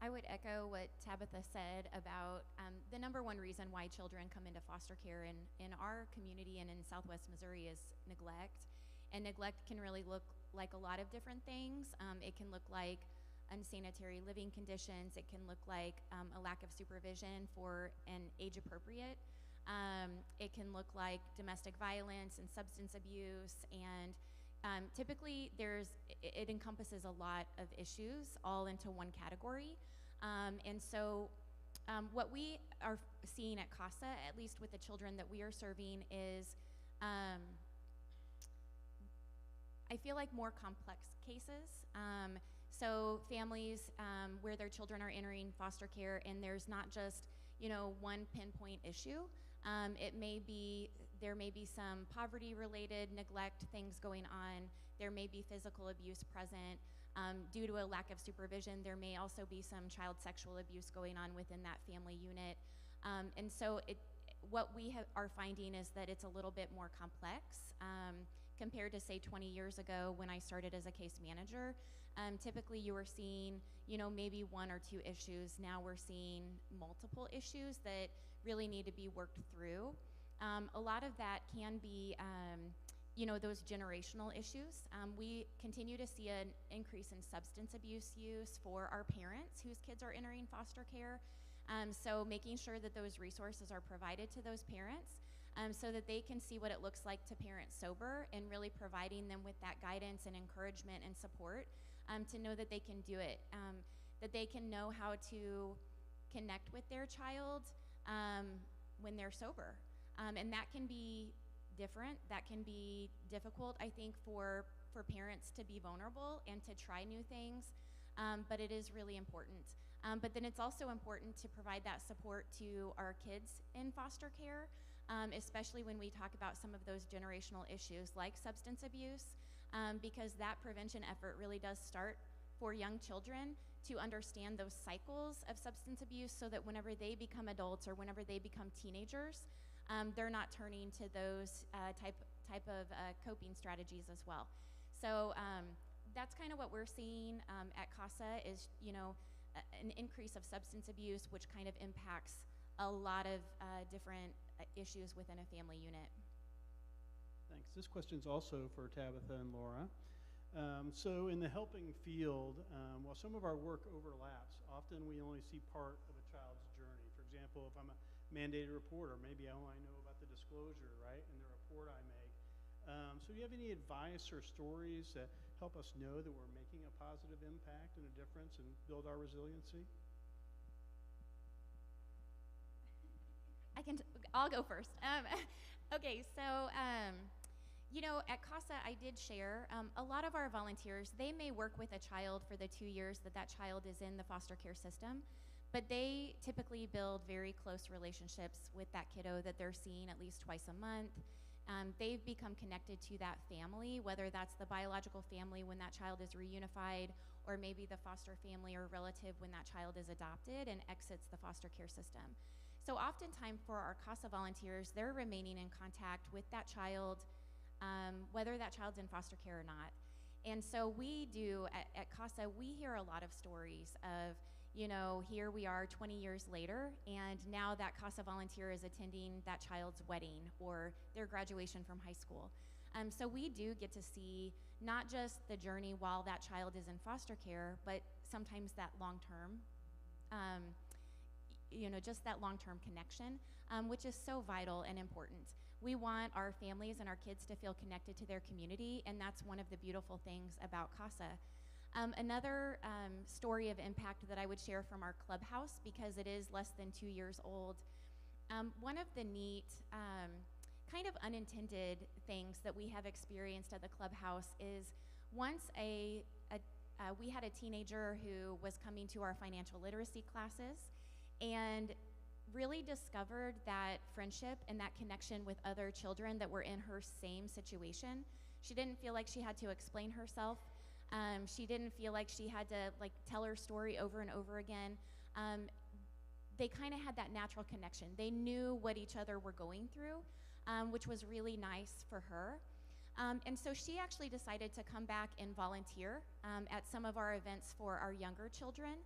I would echo what Tabitha said about the number one reason why children come into foster care in our community and in Southwest Missouri is neglect. And neglect can really look like a lot of different things. It can look like unsanitary living conditions. It can look like a lack of supervision for an age appropriate. It can look like domestic violence and substance abuse. And typically it encompasses a lot of issues all into one category. And so what we are seeing at CASA, at least with the children that we are serving, is I feel like more complex cases. So families where their children are entering foster care and there's not just, one pinpoint issue. There may be some poverty-related neglect things going on. There may be physical abuse present. Due to a lack of supervision, there may also be some child sexual abuse going on within that family unit. And so what we are finding is that it's a little bit more complex compared to, say, 20 years ago when I started as a case manager. Typically you were seeing, maybe one or two issues. Now we're seeing multiple issues that really need to be worked through. A lot of that can be those generational issues. We continue to see an increase in substance abuse use for our parents whose kids are entering foster care. So making sure that those resources are provided to those parents so that they can see what it looks like to parent sober, and really providing them with that guidance and encouragement and support to know that they can do it, that they can know how to connect with their child when they're sober. And that can be different. That can be difficult, I think, for parents to be vulnerable and to try new things, but it is really important. But then it's also important to provide that support to our kids in foster care, especially when we talk about some of those generational issues like substance abuse, because that prevention effort really does start for young children to understand those cycles of substance abuse, so that whenever they become adults or whenever they become teenagers, they're not turning to those type of coping strategies as well. So that's kind of what we're seeing at CASA is, an increase of substance abuse, which kind of impacts a lot of different issues within a family unit. Thanks. This question's also for Tabitha and Laura. So in the helping field, while some of our work overlaps, often we only see part of a child's journey. For example, if I'm a mandated reporter, maybe I only know about the disclosure, right, and the report I make. So do you have any advice or stories that help us know that we're making a positive impact and a difference and build our resiliency? I'll go first. Okay, so at CASA, I did share a lot of our volunteers, they may work with a child for the 2 years that child is in the foster care system, but they typically build very close relationships with that kiddo that they're seeing at least twice a month. They've become connected to that family, whether that's the biological family when that child is reunified, or maybe the foster family or relative when that child is adopted and exits the foster care system. So oftentimes for our CASA volunteers, they're remaining in contact with that child, whether that child's in foster care or not. And so we do, at CASA, we hear a lot of stories of, here we are 20 years later, and now that CASA volunteer is attending that child's wedding or their graduation from high school. So we do get to see not just the journey while that child is in foster care, but sometimes that long-term, just that long-term connection, which is so vital and important. We want our families and our kids to feel connected to their community, and that's one of the beautiful things about CASA. Another story of impact that I would share from our clubhouse, because it is less than 2 years old, one of the neat kind of unintended things that we have experienced at the clubhouse is once we had a teenager who was coming to our financial literacy classes and really discovered that friendship and that connection with other children that were in her same situation. She didn't feel like she had to explain herself. She didn't feel like she had to tell her story over and over again. They kind of had that natural connection. They knew what each other were going through, which was really nice for her. And so she actually decided to come back and volunteer at some of our events for our younger children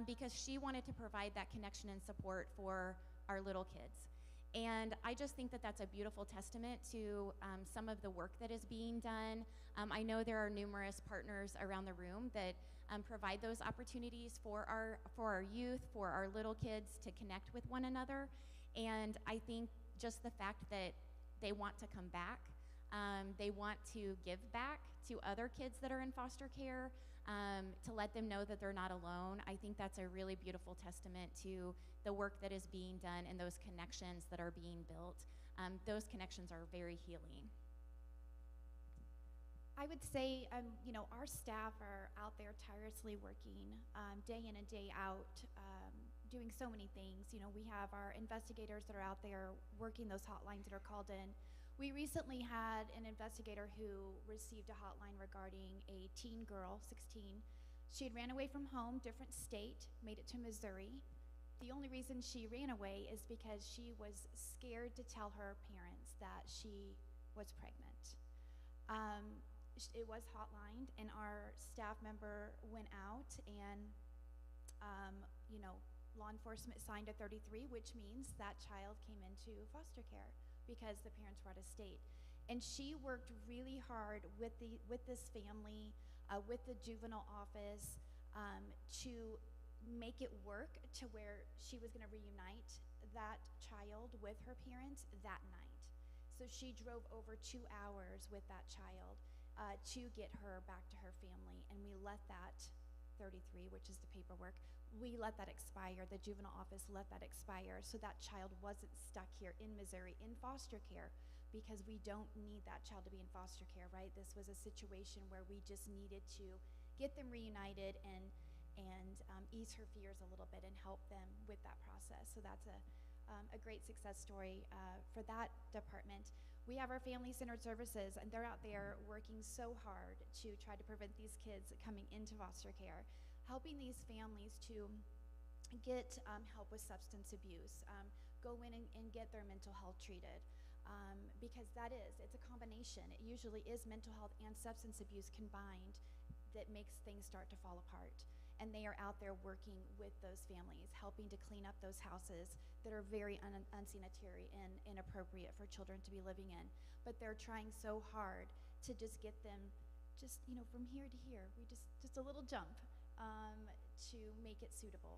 because she wanted to provide that connection and support for our little kids. And I just think that that's a beautiful testament to some of the work that is being done. I know there are numerous partners around the room that provide those opportunities for our youth, for our little kids to connect with one another. And I think just the fact that they want to come back, they want to give back to other kids that are in foster care, to let them know that they're not alone. I think that's a really beautiful testament to the work that is being done and those connections that are being built. Those connections are very healing. I would say, our staff are out there tirelessly working day in and day out, doing so many things. We have our investigators that are out there working those hotlines that are called in. We recently had an investigator who received a hotline regarding a teen girl, 16. She had ran away from home, different state, made it to Missouri. The only reason she ran away is because she was scared to tell her parents that she was pregnant. It was hotlined, and our staff member went out and, law enforcement signed a 33, which means that child came into foster care because the parents were out of state. And she worked really hard with this family, with the juvenile office, to make it work to where she was going to reunite that child with her parents that night. So she drove over 2 hours with that child to get her back to her family, and we let that 33, which is the paperwork, we let that expire. The juvenile office let that expire so that child wasn't stuck here in Missouri in foster care, because we don't need that child to be in foster care, right? This was a situation where we just needed to get them reunited and ease her fears a little bit and help them with that process. So that's a great success story for that department. We have our family-centered services, and they're out there working so hard to try to prevent these kids coming into foster care, helping these families to get help with substance abuse, go in and get their mental health treated, because it's a combination. It usually is mental health and substance abuse combined that makes things start to fall apart. And they are out there working with those families, helping to clean up those houses that are very unsanitary and inappropriate for children to be living in. But they're trying so hard to just get them from here to here. We just a little jump to make it suitable.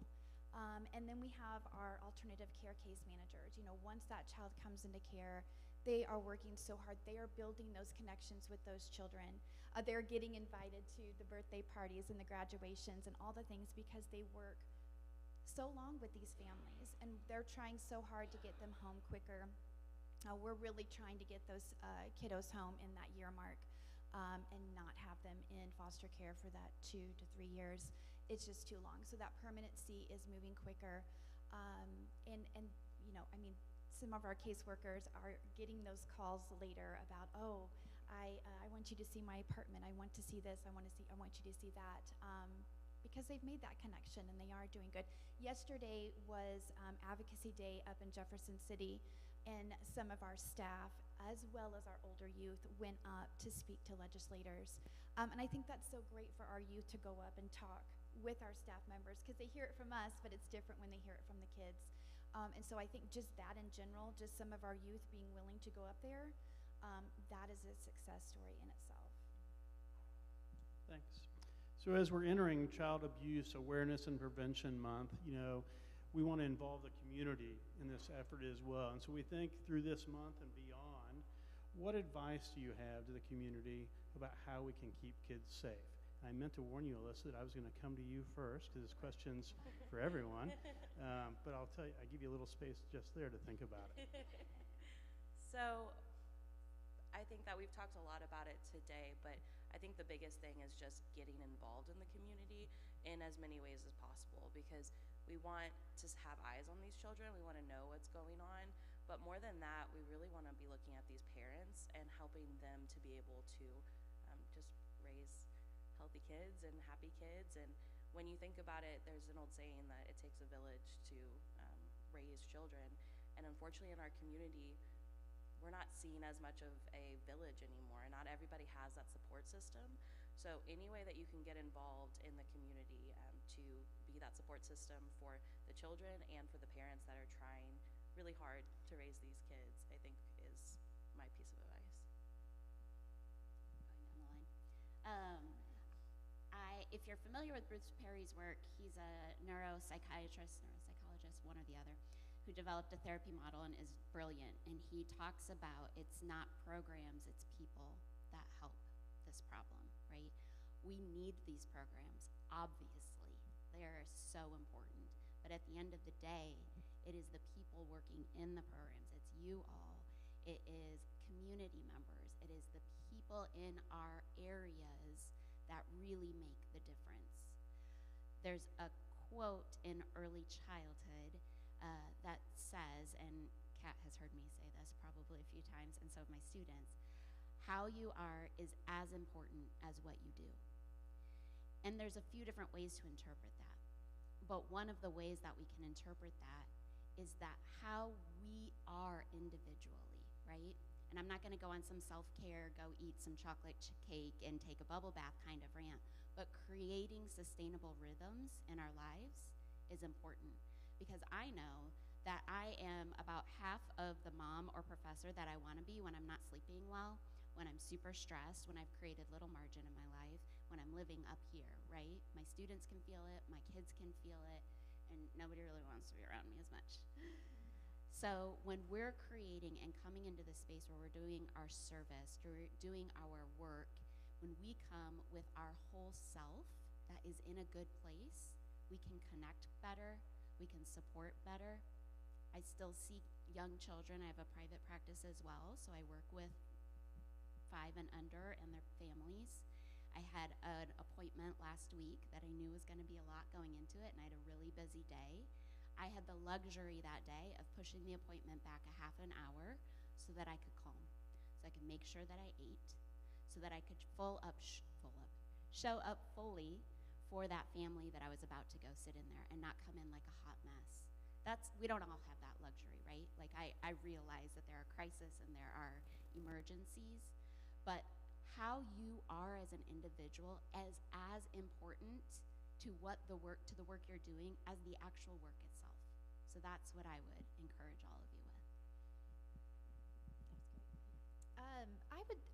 And then we have our alternative care case managers. Once that child comes into care, they are working so hard. They are building those connections with those children. They're getting invited to the birthday parties and the graduations and all the things because they work so long with these families, and they're trying so hard to get them home quicker. We're really trying to get those kiddos home in that year mark and not have them in foster care for that 2 to 3 years. It's just too long. So that permanency is moving quicker. Some of our caseworkers are getting those calls later about, I want you to see my apartment. I want to see this. I want you to see that. Because they've made that connection and they are doing good. Yesterday was Advocacy Day up in Jefferson City, and some of our staff, as well as our older youth, went up to speak to legislators. And I think that's so great for our youth to go up and talk with our staff members, because they hear it from us, but it's different when they hear it from the kids. And so I think just that in general, just some of our youth being willing to go up there, that is a success story in itself. Thanks. So as we're entering Child Abuse Awareness and Prevention Month, we want to involve the community in this effort as well. And so we think through this month and beyond, what advice do you have to the community about how we can keep kids safe? I meant to warn you, Alyssa, that I was going to come to you first because this question's for everyone. But I'll tell you, I give you a little space just there to think about it. So I think that we've talked a lot about it today, but I think the biggest thing is just getting involved in the community in as many ways as possible, because we want to have eyes on these children, we want to know what's going on, but more than that, we really want to be looking at these parents and helping them to be able to just raise healthy kids and happy kids. And when you think about it, there's an old saying that it takes a village to raise children, and unfortunately in our community, we're not seen as much of a village anymore. Not everybody has that support system. So any way that you can get involved in the community to be that support system for the children and for the parents that are trying really hard to raise these kids, I think is my piece of advice. Going down the line. If you're familiar with Bruce Perry's work, he's a neuropsychologist, one or the other, who developed a therapy model and is brilliant. And he talks about it's not programs, it's people that help this problem, right? We need these programs, obviously. They are so important. But at the end of the day, it is the people working in the programs. It's you all. It is community members. It is the people in our areas that really make the difference. There's a quote in early childhood that says, and Kat has heard me say this probably a few times, and so have my students, how you are is as important as what you do. And there's a few different ways to interpret that. But one of the ways that we can interpret that is that how we are individually, right? And I'm not gonna go on some self-care, go eat some chocolate cake and take a bubble bath kind of rant, but creating sustainable rhythms in our lives is important, because I know that I am about half of the mom or professor that I wanna be when I'm not sleeping well, when I'm super stressed, when I've created little margin in my life, when I'm living up here, right? My students can feel it, my kids can feel it, and nobody really wants to be around me as much. So when we're creating and coming into the space where we're doing our service, doing our work, when we come with our whole self that is in a good place, we can connect better, we can support better. I still see young children. I have a private practice as well, so I work with 5 and under and their families. I had an appointment last week that I knew was going to be a lot going into it, and I had a really busy day. I had the luxury that day of pushing the appointment back a half an hour so that I could calm, so I could make sure that I ate, so that I could show up fully for that family that I was about to go sit in there and not come in like a hot mess. We don't all have that luxury, right? Like I realize that there are crises and there are emergencies, but how you are as an individual is as important to the work you're doing as the actual work itself. So that's what I would encourage all of you with.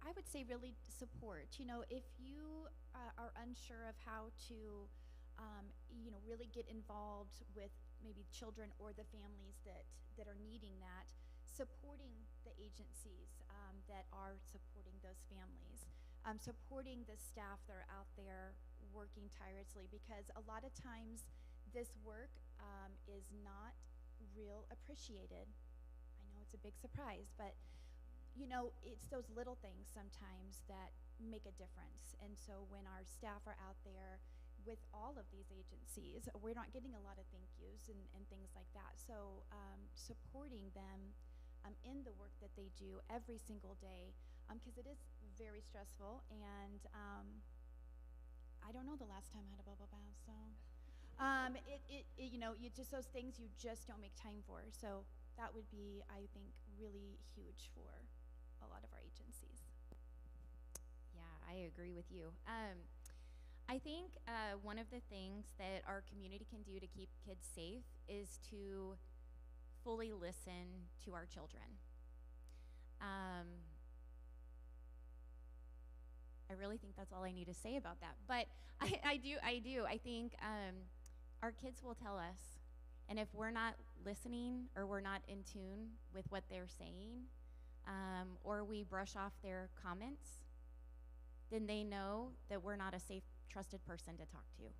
I would say really support. You know, if you are unsure of how to, really get involved with maybe children or the families that are needing that, supporting the agencies that are supporting those families, supporting the staff that are out there working tirelessly, because a lot of times this work is not real appreciated. I know it's a big surprise, but it's those little things sometimes that make a difference. And so when our staff are out there with all of these agencies, we're not getting a lot of thank yous and things like that. So supporting them in the work that they do every single day, because it is very stressful, and I don't know the last time I had a bubble bath, so you just, those things you just don't make time for. So that would be, I think, really huge for a lot of our agencies. Yeah, I agree with you. I think one of the things that our community can do to keep kids safe is to fully listen to our children. I really think that's all I need to say about that. But I do. I think our kids will tell us. And if we're not listening or we're not in tune with what they're saying, or we brush off their comments, then they know that we're not a safe, trusted person to talk to.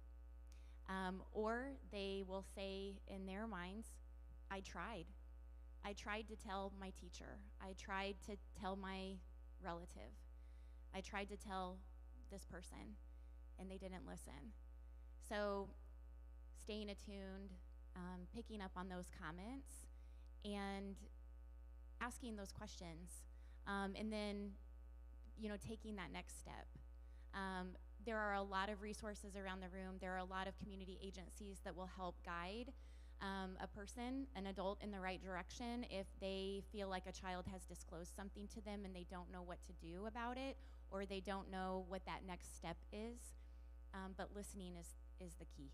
Or they will say in their minds, I tried to tell my teacher. I tried to tell my relative. I tried to tell this person, and they didn't listen. So staying attuned, picking up on those comments, and asking those questions, and then, taking that next step. There are a lot of resources around the room. There are a lot of community agencies that will help guide a person, an adult, in the right direction if they feel like a child has disclosed something to them and they don't know what to do about it, or they don't know what that next step is. But listening is the key.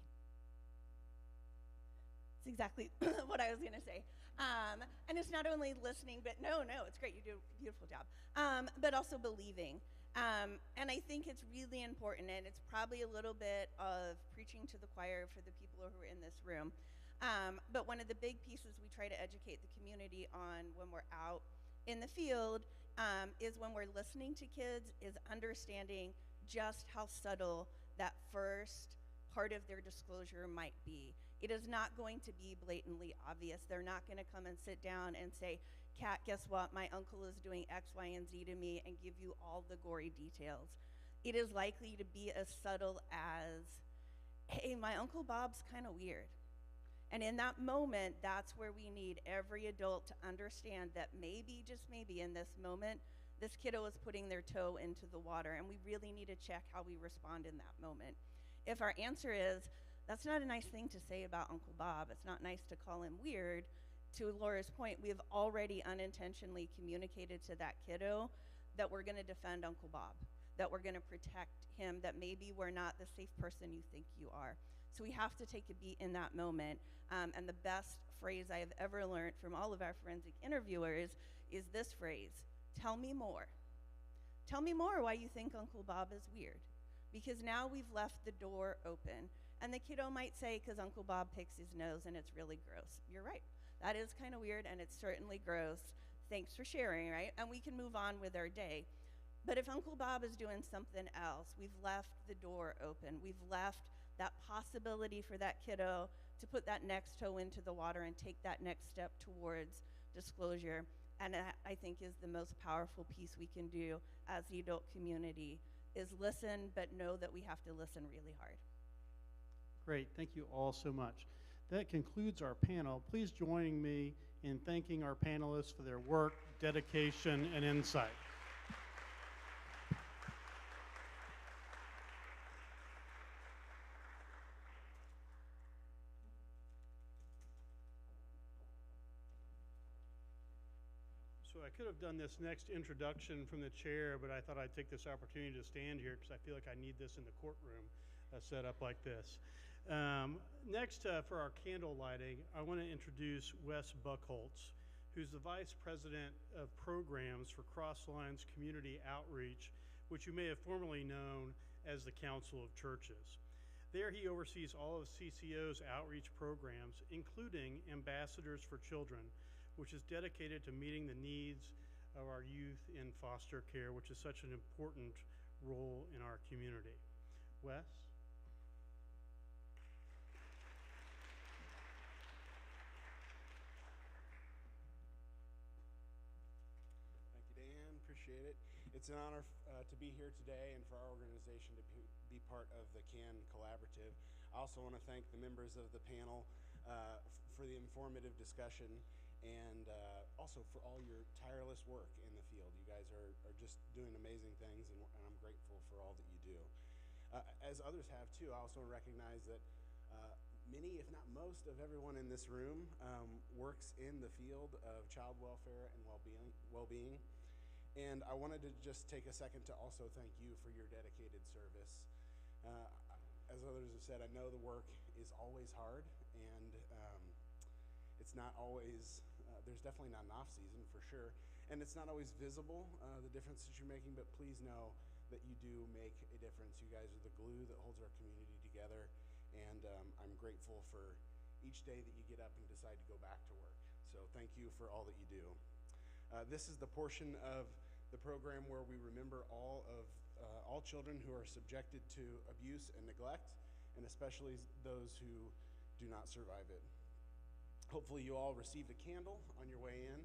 It's exactly what I was going to say. And it's not only listening, but no, it's great. You do a beautiful job. But also believing. And I think it's really important, and it's probably a little bit of preaching to the choir for the people who are in this room. But one of the big pieces we try to educate the community on when we're out in the field is when we're listening to kids, is understanding just how subtle that first part of their disclosure might be. It is not going to be blatantly obvious. They're not going to come and sit down and say, Kat, guess what? My uncle is doing X, Y, and Z to me, and give you all the gory details. It is likely to be as subtle as, hey, my Uncle Bob's kind of weird. And in that moment, that's where we need every adult to understand that maybe, just maybe in this moment, this kiddo is putting their toe into the water, and we really need to check how we respond in that moment. If our answer is, that's not a nice thing to say about Uncle Bob, it's not nice to call him weird, to Laura's point, we have already unintentionally communicated to that kiddo that we're going to defend Uncle Bob, that we're going to protect him, that maybe we're not the safe person you think you are. So we have to take a beat in that moment. And the best phrase I have ever learned from all of our forensic interviewers is this phrase: tell me more. Tell me more why you think Uncle Bob is weird. Because now we've left the door open. And the kiddo might say, because Uncle Bob picks his nose and it's really gross. You're right. That is kind of weird, and it's certainly gross. Thanks for sharing, right? And we can move on with our day. But if Uncle Bob is doing something else, we've left the door open. We've left that possibility for that kiddo to put that next toe into the water and take that next step towards disclosure. And that, I think, is the most powerful piece we can do as the adult community, is listen, but know that we have to listen really hard. Great, thank you all so much. That concludes our panel. Please join me in thanking our panelists for their work, dedication, and insight. So I could have done this next introduction from the chair, but I thought I'd take this opportunity to stand here because I feel like I need this in the courtroom set up like this. Next, for our candle lighting, I want to introduce Wes Buckholtz, who's the Vice President of Programs for Crosslines Community Outreach, which you may have formerly known as the Council of Churches. There he oversees all of CCO's outreach programs, including Ambassadors for Children, which is dedicated to meeting the needs of our youth in foster care, which is such an important role in our community. Wes? Appreciate it. It's an honor to be here today and for our organization to be part of the CAN Collaborative. I also want to thank the members of the panel for the informative discussion, and also for all your tireless work in the field. You guys are just doing amazing things, and I'm grateful for all that you do. As others have too, I also recognize that many, if not most, of everyone in this room works in the field of child welfare and well-being. And I wanted to just take a second to also thank you for your dedicated service. As others have said, I know the work is always hard, and it's not always, there's definitely not an off-season for sure, and it's not always visible, the difference that you're making, but please know that you do make a difference. You guys are the glue that holds our community together, and I'm grateful for each day that you get up and decide to go back to work. So thank you for all that you do. This is the portion of the program where we remember all children who are subjected to abuse and neglect, and especially those who do not survive it. Hopefully you all received a candle on your way in.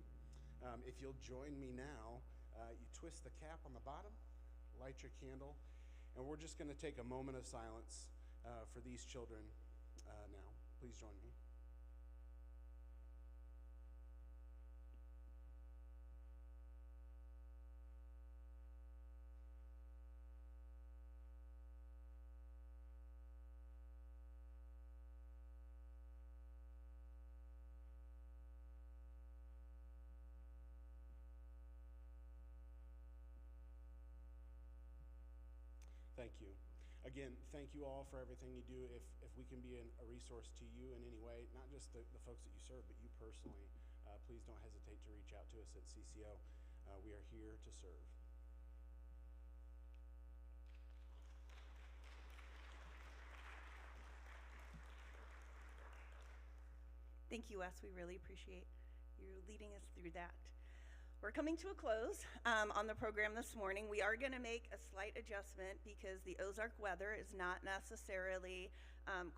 If you'll join me now, You twist the cap on the bottom, light your candle, and we're just going to take a moment of silence for these children now. Please join me. Thank you. Again, thank you all for everything you do. If we can be a resource to you in any way, not just the folks that you serve, but you personally, please don't hesitate to reach out to us at CCO. We are here to serve. Thank you, Wes. We really appreciate you leading us through that. We're coming to a close on the program this morning. We are going to make a slight adjustment because the Ozark weather is not necessarily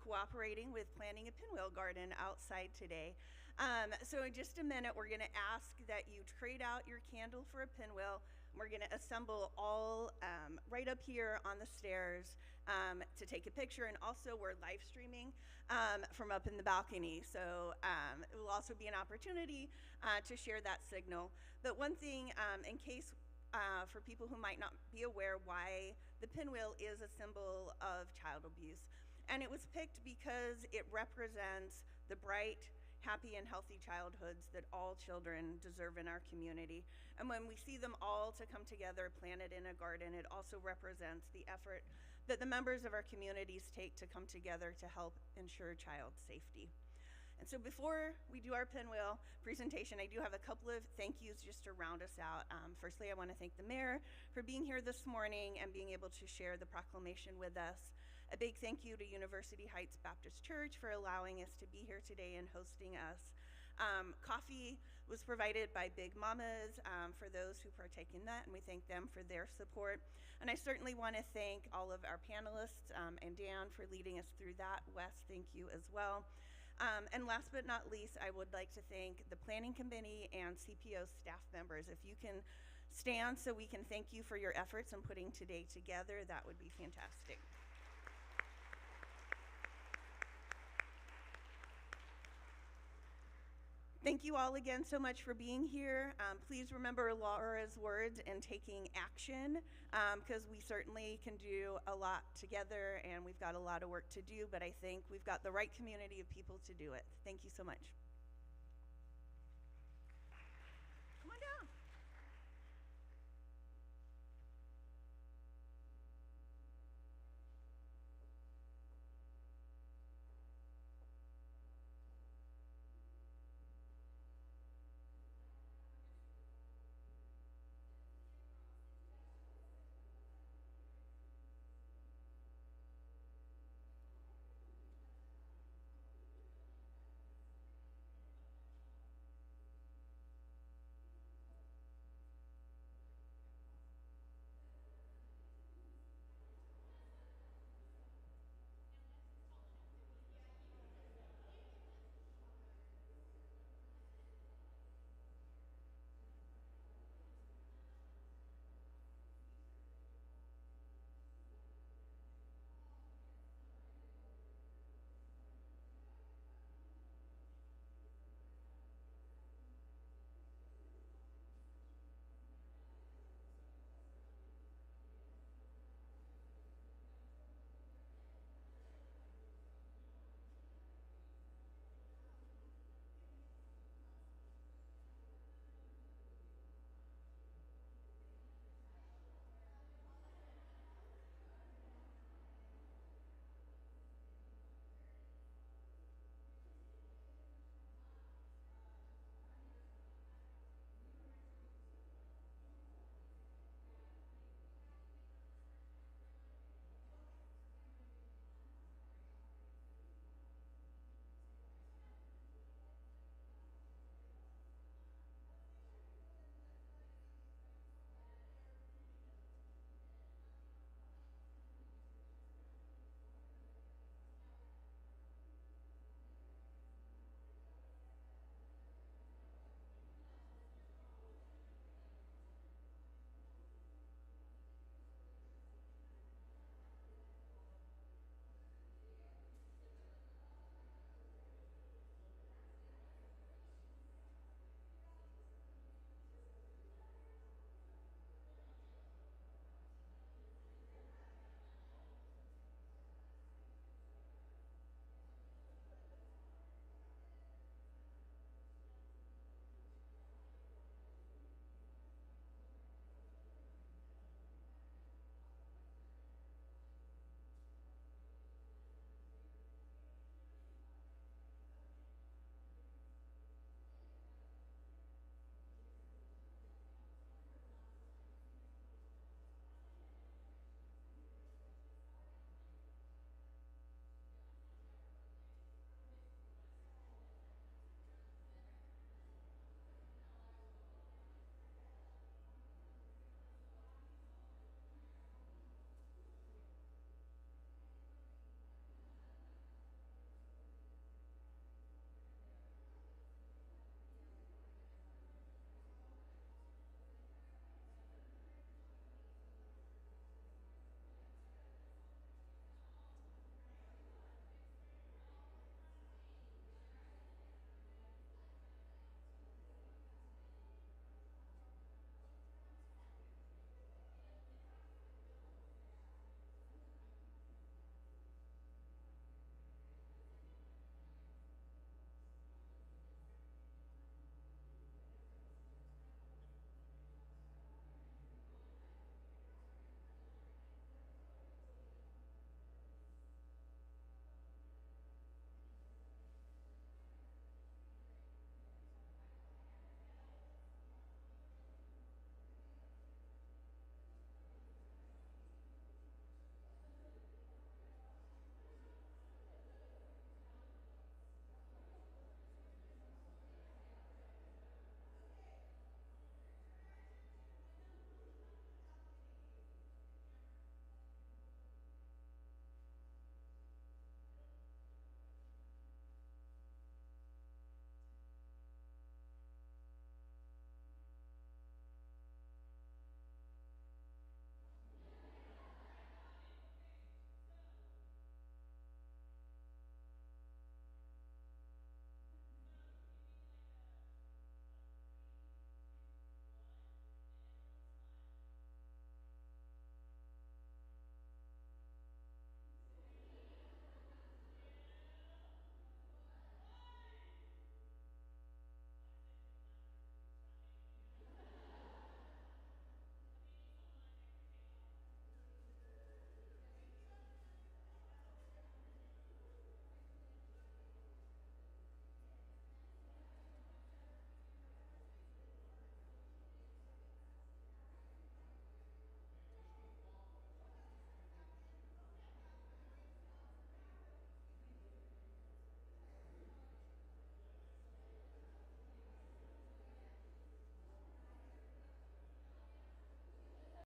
cooperating with planting a pinwheel garden outside today. So in just a minute, we're going to ask that you trade out your candle for a pinwheel. We're going to assemble all right up here on the stairs to take a picture, and also we're live streaming from up in the balcony. So it will also be an opportunity to share that signal. But one thing, in case for people who might not be aware why the pinwheel is a symbol of child abuse, and it was picked because it represents the bright, happy, and healthy childhoods that all children deserve in our community. And when we see them all to come together, planted in a garden, it also represents the effort that the members of our communities take to come together to help ensure child safety. And so before we do our pinwheel presentation, I do have a couple of thank yous just to round us out. Firstly, I want to thank the mayor for being here this morning and being able to share the proclamation with us. A big thank you to University Heights Baptist Church for allowing us to be here today and hosting us. Coffee was provided by Big Mamas for those who partake in that, and we thank them for their support. And I certainly want to thank all of our panelists and Dan for leading us through that. Wes, thank you as well. And last but not least, I would like to thank the Planning Committee and CPO staff members. If you can stand so we can thank you for your efforts in putting today together, that would be fantastic. Thank you all again so much for being here. Please remember Laura's words and taking action, because we certainly can do a lot together and we've got a lot of work to do, but I think we've got the right community of people to do it. Thank you so much.